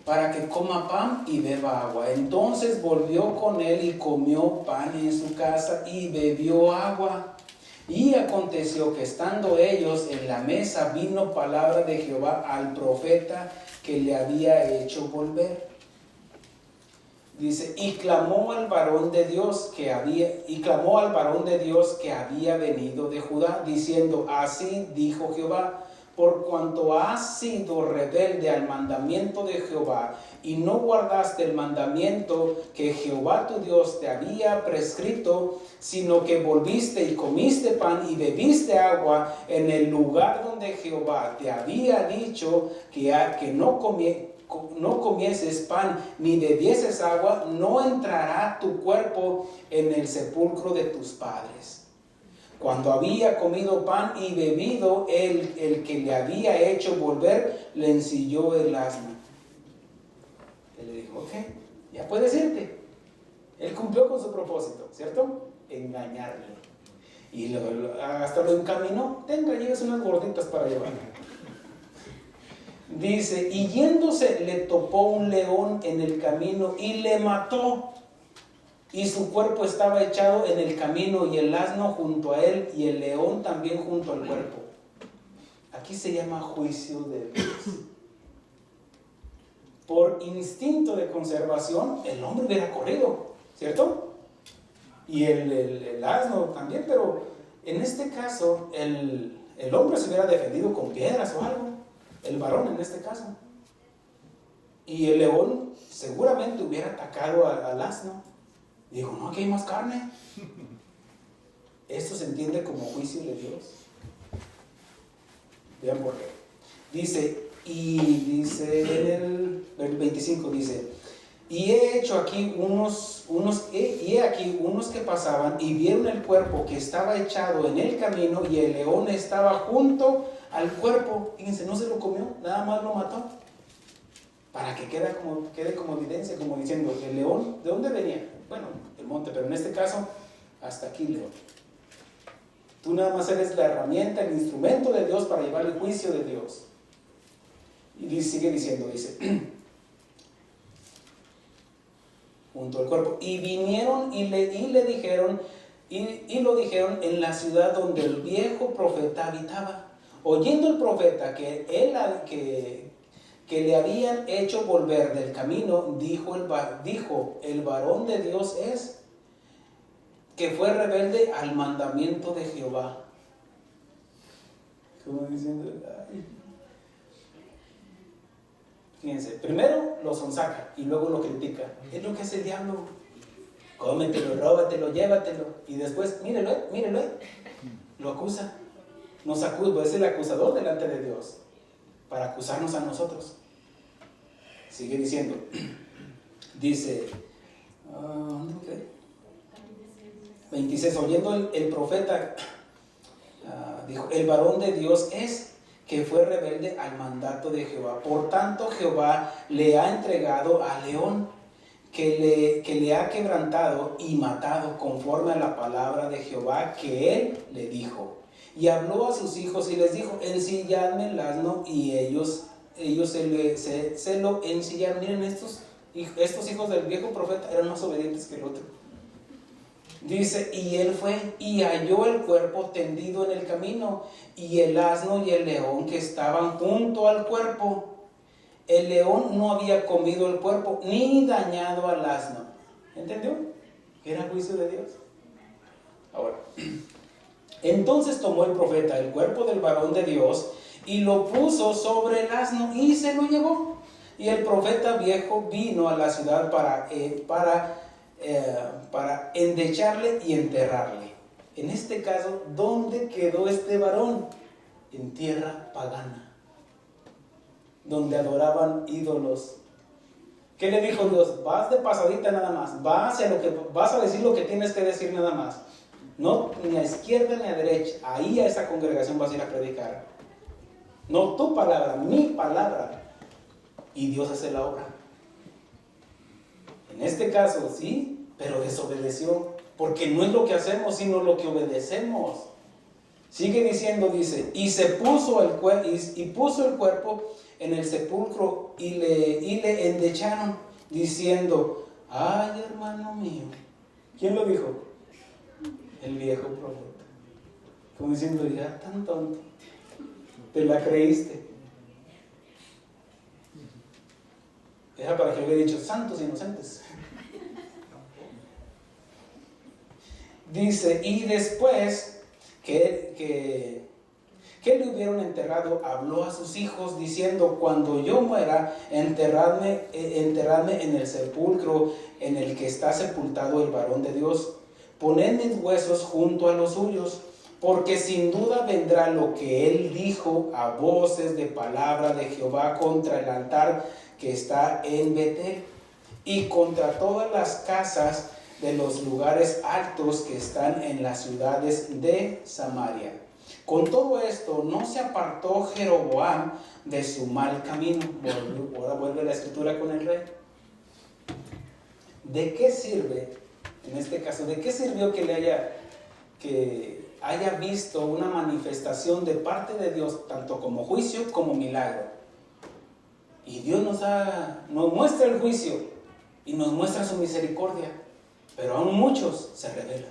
para que coma pan y beba agua. Entonces volvió con él y comió pan en su casa y bebió agua. Y aconteció que estando ellos en la mesa, vino palabra de Jehová al profeta que le había hecho volver. Dice, y clamó al varón de Dios que había venido de Judá, diciendo, así dijo Jehová, por cuanto has sido rebelde al mandamiento de Jehová y no guardaste el mandamiento que Jehová tu Dios te había prescrito, sino que volviste y comiste pan y bebiste agua en el lugar donde Jehová te había dicho que no comieses pan ni bebieses agua, no entrará tu cuerpo en el sepulcro de tus padres. Cuando había comido pan y bebido, el que le había hecho volver, le ensilló el asno. Él le dijo, ok, ya puedes irte. Él cumplió con su propósito, ¿cierto? Engañarle. Y hasta lo encaminó, tenga, llévese unas gorditas para llevar. Dice, y yéndose le topó un león en el camino y le mató. Y su cuerpo estaba echado en el camino y el asno junto a él y el león también junto al cuerpo. Aquí se llama juicio de Dios. Por instinto de conservación, el hombre hubiera corrido, ¿cierto? Y el asno también, pero en este caso el hombre se hubiera defendido con piedras o algo, el varón en este caso. Y el león seguramente hubiera atacado al asno. Dijo, no, aquí hay más carne. Esto se entiende como juicio de Dios. Vean por qué. Dice en el 25, dice, Y he hecho aquí y he aquí unos que pasaban y vieron el cuerpo que estaba echado en el camino, y el león estaba junto al cuerpo. Fíjense, no se lo comió, nada más lo mató. Para que quede como evidencia, como diciendo, el león, ¿de dónde venía? Bueno, del monte, pero en este caso, hasta aquí, león. Tú nada más eres la herramienta, el instrumento de Dios para llevar el juicio de Dios. Y sigue diciendo, dice, junto al cuerpo. Y vinieron y le dijeron, y lo dijeron en la ciudad donde el viejo profeta habitaba. Oyendo el profeta que le habían hecho volver del camino, dijo el varón de Dios es, que fue rebelde al mandamiento de Jehová. Como diciendo, ay. Fíjense, primero lo sonsaca y luego lo critica. Es lo que hace el diablo. Cómetelo, róbatelo, llévatelo. Y después, mírelo, lo acusa. Nos acusa, es el acusador delante de Dios, para acusarnos a nosotros. Sigue diciendo, dice, 26, oyendo el profeta, dijo, el varón de Dios es, que fue rebelde al mandato de Jehová. Por tanto, Jehová le ha entregado al león, que le ha quebrantado y matado, conforme a la palabra de Jehová que él le dijo. Y habló a sus hijos y les dijo, ensilladme el asno, y ellos se lo ensillaron. Miren, estos hijos del viejo profeta eran más obedientes que el otro. Dice, y él fue y halló el cuerpo tendido en el camino, y el asno y el león que estaban junto al cuerpo. El león no había comido el cuerpo ni dañado al asno. ¿Entendió? Era juicio de Dios. Ahora, entonces tomó el profeta el cuerpo del varón de Dios y lo puso sobre el asno y se lo llevó. Y el profeta viejo vino a la ciudad para endecharle y enterrarle. En este caso, ¿dónde quedó este varón? En tierra pagana, donde adoraban ídolos. ¿Qué le dijo Dios? Vas de pasadita nada más, vas a decir lo que tienes que decir nada más. No, ni a izquierda ni a derecha. Ahí a esa congregación vas a ir a predicar. No tu palabra, mi palabra. Y Dios hace la obra. En este caso, sí, pero desobedeció. Porque no es lo que hacemos, sino lo que obedecemos. Sigue diciendo, dice, y puso el cuerpo en el sepulcro y le endecharon, diciendo, ay, hermano mío. ¿Quién lo dijo? El viejo profeta. Como diciendo, ya tan tonto, te la creíste. Era para que le hubiera dicho, santos inocentes. Dice, y después que le hubieron enterrado, habló a sus hijos diciendo, cuando yo muera, enterradme en el sepulcro en el que está sepultado el varón de Dios. Poned mis huesos junto a los suyos, porque sin duda vendrá lo que él dijo a voces de palabra de Jehová contra el altar que está en Betel y contra todas las casas de los lugares altos que están en las ciudades de Samaria. Con todo esto no se apartó Jeroboam de su mal camino. Ahora vuelve la escritura con el rey. ¿De qué sirve, en este caso, de qué sirvió que haya visto una manifestación de parte de Dios, tanto como juicio como milagro? Y Dios nos muestra el juicio y nos muestra su misericordia, pero aún muchos se rebelan.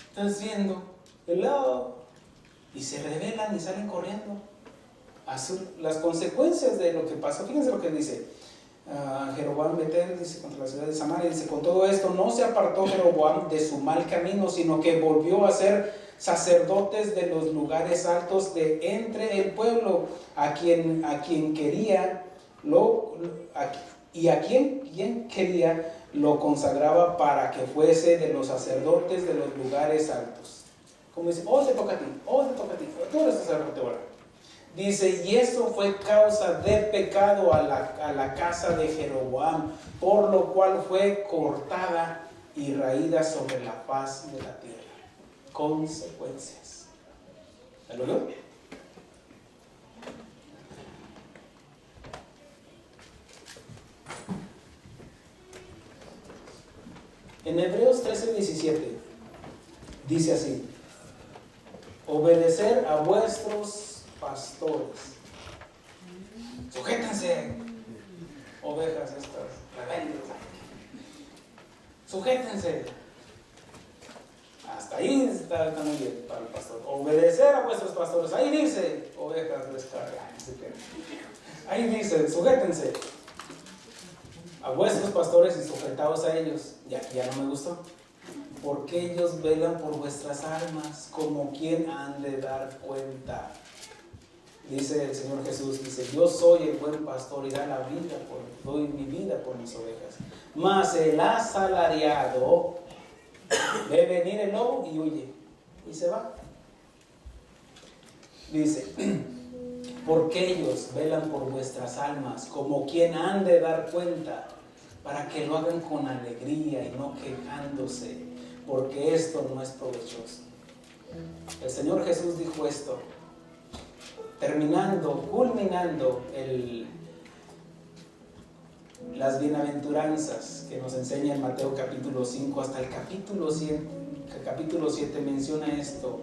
Estás viendo el lado y se rebelan y salen corriendo a las consecuencias de lo que pasó. Fíjense lo que dice Jeroboam Betel, dice, contra la ciudad de Samaria, dice, con todo esto no se apartó Jeroboam de su mal camino, sino que volvió a ser sacerdotes de los lugares altos de entre el pueblo, a quien quería quien quería lo consagraba para que fuese de los sacerdotes de los lugares altos. Como dice, te toca a ti, tú eres sacerdote ahora. Dice, y eso fue causa de pecado a la casa de Jeroboam, por lo cual fue cortada y raída sobre la faz de la tierra. Consecuencias. ¿Ya lo vio? En Hebreos 13:17 dice así: obedecer a vuestros pastores. Sujétense, ovejas estas rebeldes. Sujétense. Hasta ahí está muy bien para el pastor. Obedecer a vuestros pastores. Ahí dice, ovejas descargadas. Ahí dice, sujétense a vuestros pastores y sujetaos a ellos. Y aquí ya no me gustó. Porque ellos velan por vuestras almas, como quien han de dar cuenta. Dice el Señor Jesús, dice, yo soy el buen pastor y doy mi vida por mis ovejas. Mas el asalariado ve venir el lobo y huye, y se va. Dice, porque ellos velan por vuestras almas, como quien han de dar cuenta, para que lo hagan con alegría y no quejándose, porque esto no es provechoso. El Señor Jesús dijo esto, culminando las bienaventuranzas que nos enseña en Mateo capítulo 5 hasta el capítulo 7 menciona esto: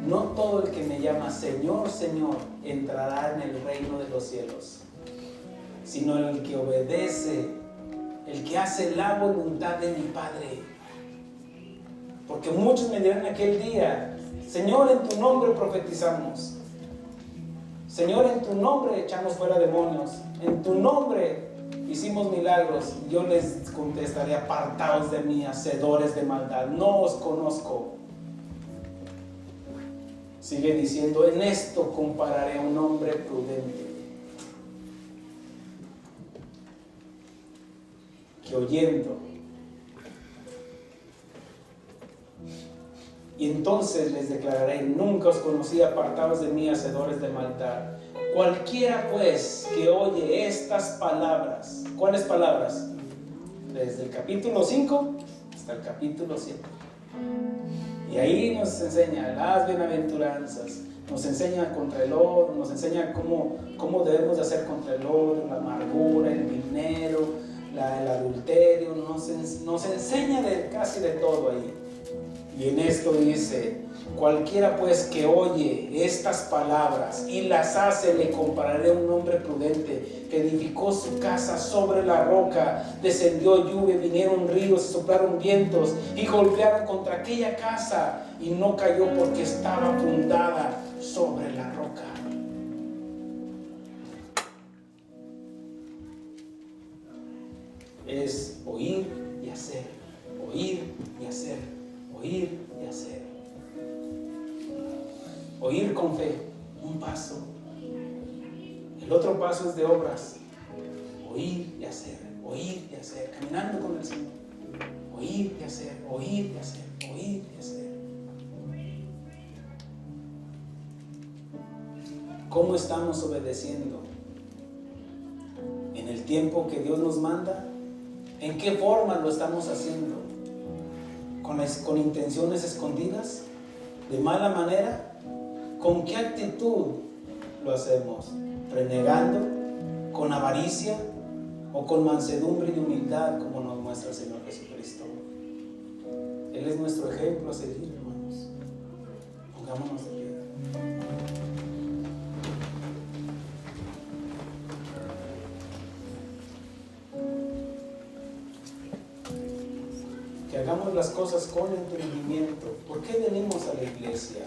no todo el que me llama Señor, Señor entrará en el reino de los cielos, sino el que obedece, el que hace la voluntad de mi Padre. Porque muchos me dirán aquel día, Señor, en tu nombre profetizamos, Señor, en tu nombre echamos fuera demonios, en tu nombre hicimos milagros. Yo les contestaré, apartaos de mí, hacedores de maldad, no os conozco. Sigue diciendo, en esto compararé a un hombre prudente, que oyendo, y entonces les declararé, nunca os conocí, apartados de mí, hacedores de maldad. Cualquiera pues que oye estas palabras, ¿cuáles palabras? Desde el capítulo 5 hasta el capítulo 7. Y ahí nos enseña las bienaventuranzas, nos enseña contra el odio, nos enseña cómo debemos de hacer contra el odio, la amargura, el dinero, el adulterio, nos enseña casi de todo ahí. Y en esto dice, cualquiera pues que oye estas palabras y las hace, le compararé a un hombre prudente que edificó su casa sobre la roca. Descendió lluvia, vinieron ríos y soplaron vientos y golpearon contra aquella casa, y no cayó porque estaba fundada sobre la roca. Es oír y hacer, oír y hacer, oír y hacer. Oír con fe, un paso. El otro paso es de obras. Oír y hacer, caminando con el Señor. Oír y hacer, oír y hacer, oír y hacer. ¿Cómo estamos obedeciendo? ¿En el tiempo que Dios nos manda? ¿En qué forma lo estamos haciendo? ¿Con intenciones escondidas? ¿De mala manera? ¿Con qué actitud lo hacemos? ¿Renegando? ¿Con avaricia? ¿O con mansedumbre y humildad, como nos muestra el Señor Jesucristo? Él es nuestro ejemplo a seguir, hermanos. Pongámonos de pie. Que hagamos las cosas con entendimiento. ¿Por qué venimos a la iglesia?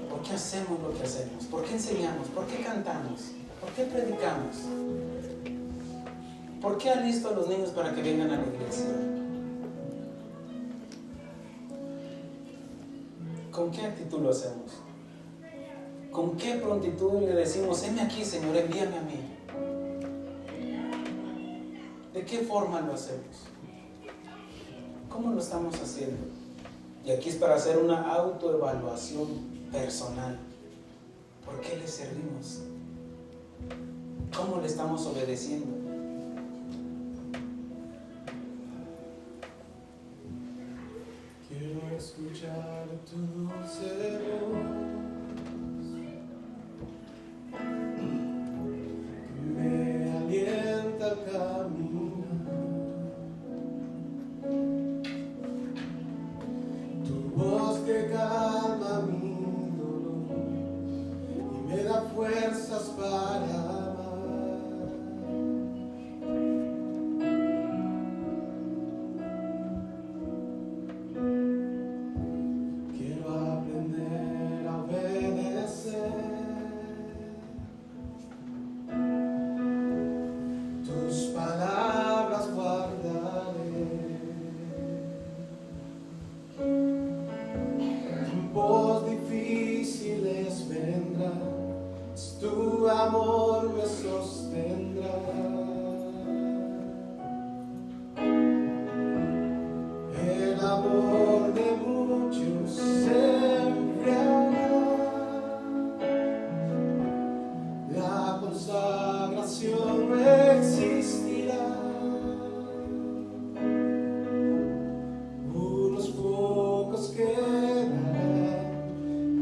¿Por qué hacemos lo que hacemos? ¿Por qué enseñamos? ¿Por qué cantamos? ¿Por qué predicamos? ¿Por qué alisto a los niños para que vengan a la iglesia? ¿Con qué actitud lo hacemos? ¿Con qué prontitud le decimos, heme aquí, Señor, envíame a mí? ¿De qué forma lo hacemos? ¿Cómo lo estamos haciendo? Y aquí es para hacer una autoevaluación personal. ¿Por qué le servimos? ¿Cómo le estamos obedeciendo? Quiero escuchar tu dulce voz, que me alienta a caminar. Tu voz que calma mi dolor y me da fuerzas para amar. Tu amor me sostendrá. El amor de muchos se enfriará. La consagración no existirá. Unos pocos quedarán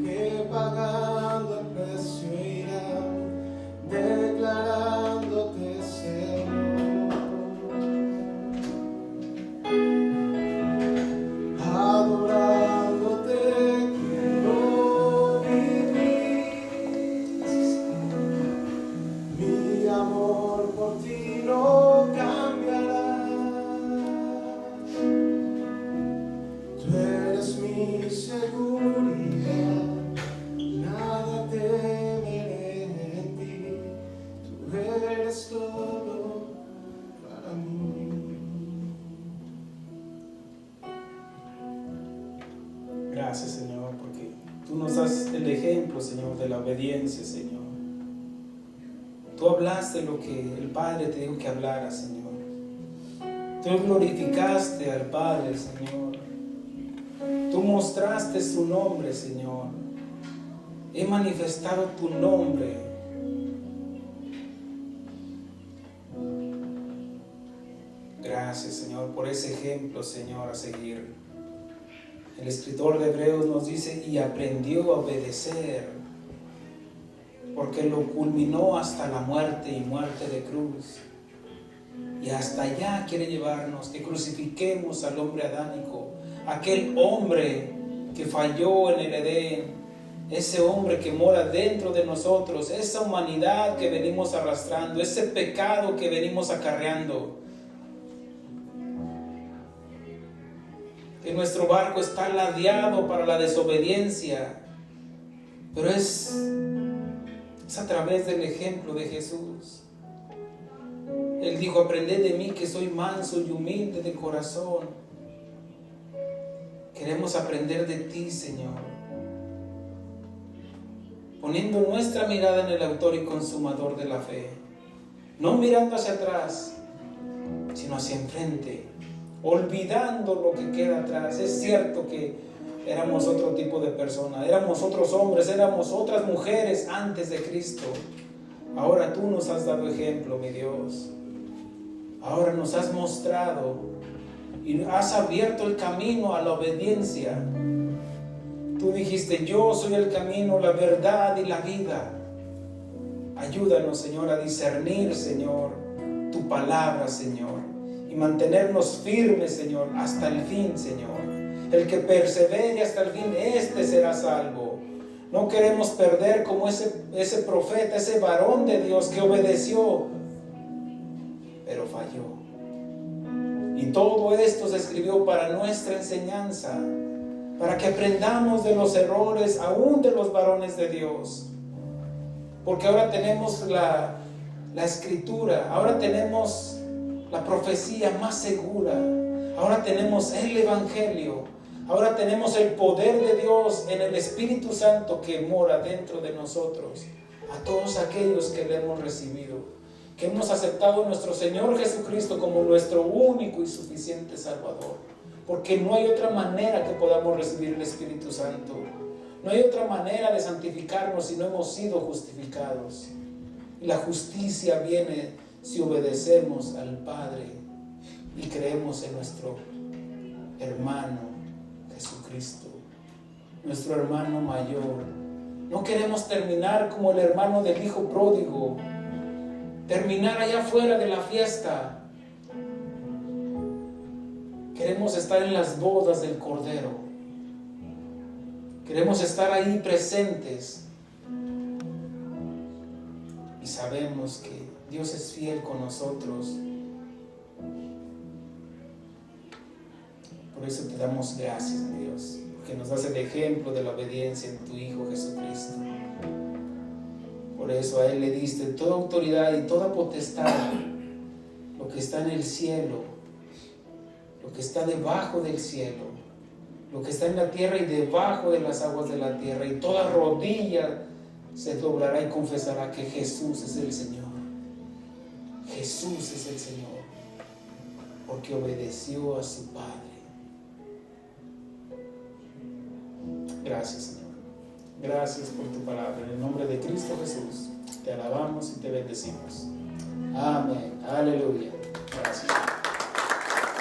que pagando el precio irán, declarándote Señor, adorándote quiero vivir. Mi amor por ti no cambiará. Tú eres mi seguridad, nada temeré en ti. Tú eres todo para mí. Gracias, Señor, porque tú nos das el ejemplo, Señor, de la obediencia, Señor. Tú hablaste lo que el Padre te dijo que hablara, Señor. Tú glorificaste al Padre, Señor. Tú mostraste su nombre, Señor. He manifestado tu nombre. Gracias, Señor, por ese ejemplo, Señor, a seguir. El escritor de Hebreos nos dice, y aprendió a obedecer, porque lo culminó hasta la muerte y muerte de cruz. Y hasta allá quiere llevarnos, que crucifiquemos al hombre adánico, aquel hombre que falló en el Edén, ese hombre que mora dentro de nosotros, esa humanidad que venimos arrastrando, ese pecado que venimos acarreando. Que nuestro barco está ladeado para la desobediencia, pero es a través del ejemplo de Jesús. Él dijo, aprended de mí que soy manso y humilde de corazón. Queremos aprender de ti, Señor, poniendo nuestra mirada en el autor y consumador de la fe, no mirando hacia atrás, sino hacia enfrente, olvidando lo que queda atrás. Es cierto que éramos otro tipo de personas, éramos otros hombres, éramos otras mujeres antes de Cristo. Ahora tú nos has dado ejemplo, mi Dios. Ahora nos has mostrado y has abierto el camino a la obediencia. Tú dijiste, yo soy el camino, la verdad y la vida. Ayúdanos, Señor, a discernir, Señor, tu palabra, Señor, y mantenernos firmes, Señor, hasta el fin, Señor. El que persevere hasta el fin, este será salvo. No queremos perder como ese profeta, ese varón de Dios que obedeció, pero falló. Y todo esto se escribió para nuestra enseñanza, para que aprendamos de los errores, aún de los varones de Dios. Porque ahora tenemos la escritura, ahora tenemos la profecía más segura, ahora tenemos el evangelio, ahora tenemos el poder de Dios en el Espíritu Santo que mora dentro de nosotros. A todos aquellos que le hemos recibido, que hemos aceptado a nuestro Señor Jesucristo como nuestro único y suficiente Salvador, porque no hay otra manera que podamos recibir el Espíritu Santo, no hay otra manera de santificar justificarnos si no hemos sido justificados. Y la justicia viene si obedecemos al Padre y creemos en nuestro hermano Jesucristo, nuestro hermano mayor. No queremos terminar como el hermano del hijo pródigo, terminar allá afuera de la fiesta. Queremos estar en las bodas del Cordero. Queremos estar ahí presentes. Y sabemos que Dios es fiel con nosotros. Por eso te damos gracias, Dios, porque nos das el ejemplo de la obediencia en tu Hijo Jesucristo. Por eso a Él le diste toda autoridad y toda potestad, lo que está en el cielo, lo que está debajo del cielo, lo que está en la tierra y debajo de las aguas de la tierra, y toda rodilla se doblará y confesará que Jesús es el Señor. Jesús es el Señor, porque obedeció a su Padre. Gracias, Señor. Gracias por tu palabra. En el nombre de Cristo Jesús, te alabamos y te bendecimos. Amén. Aleluya.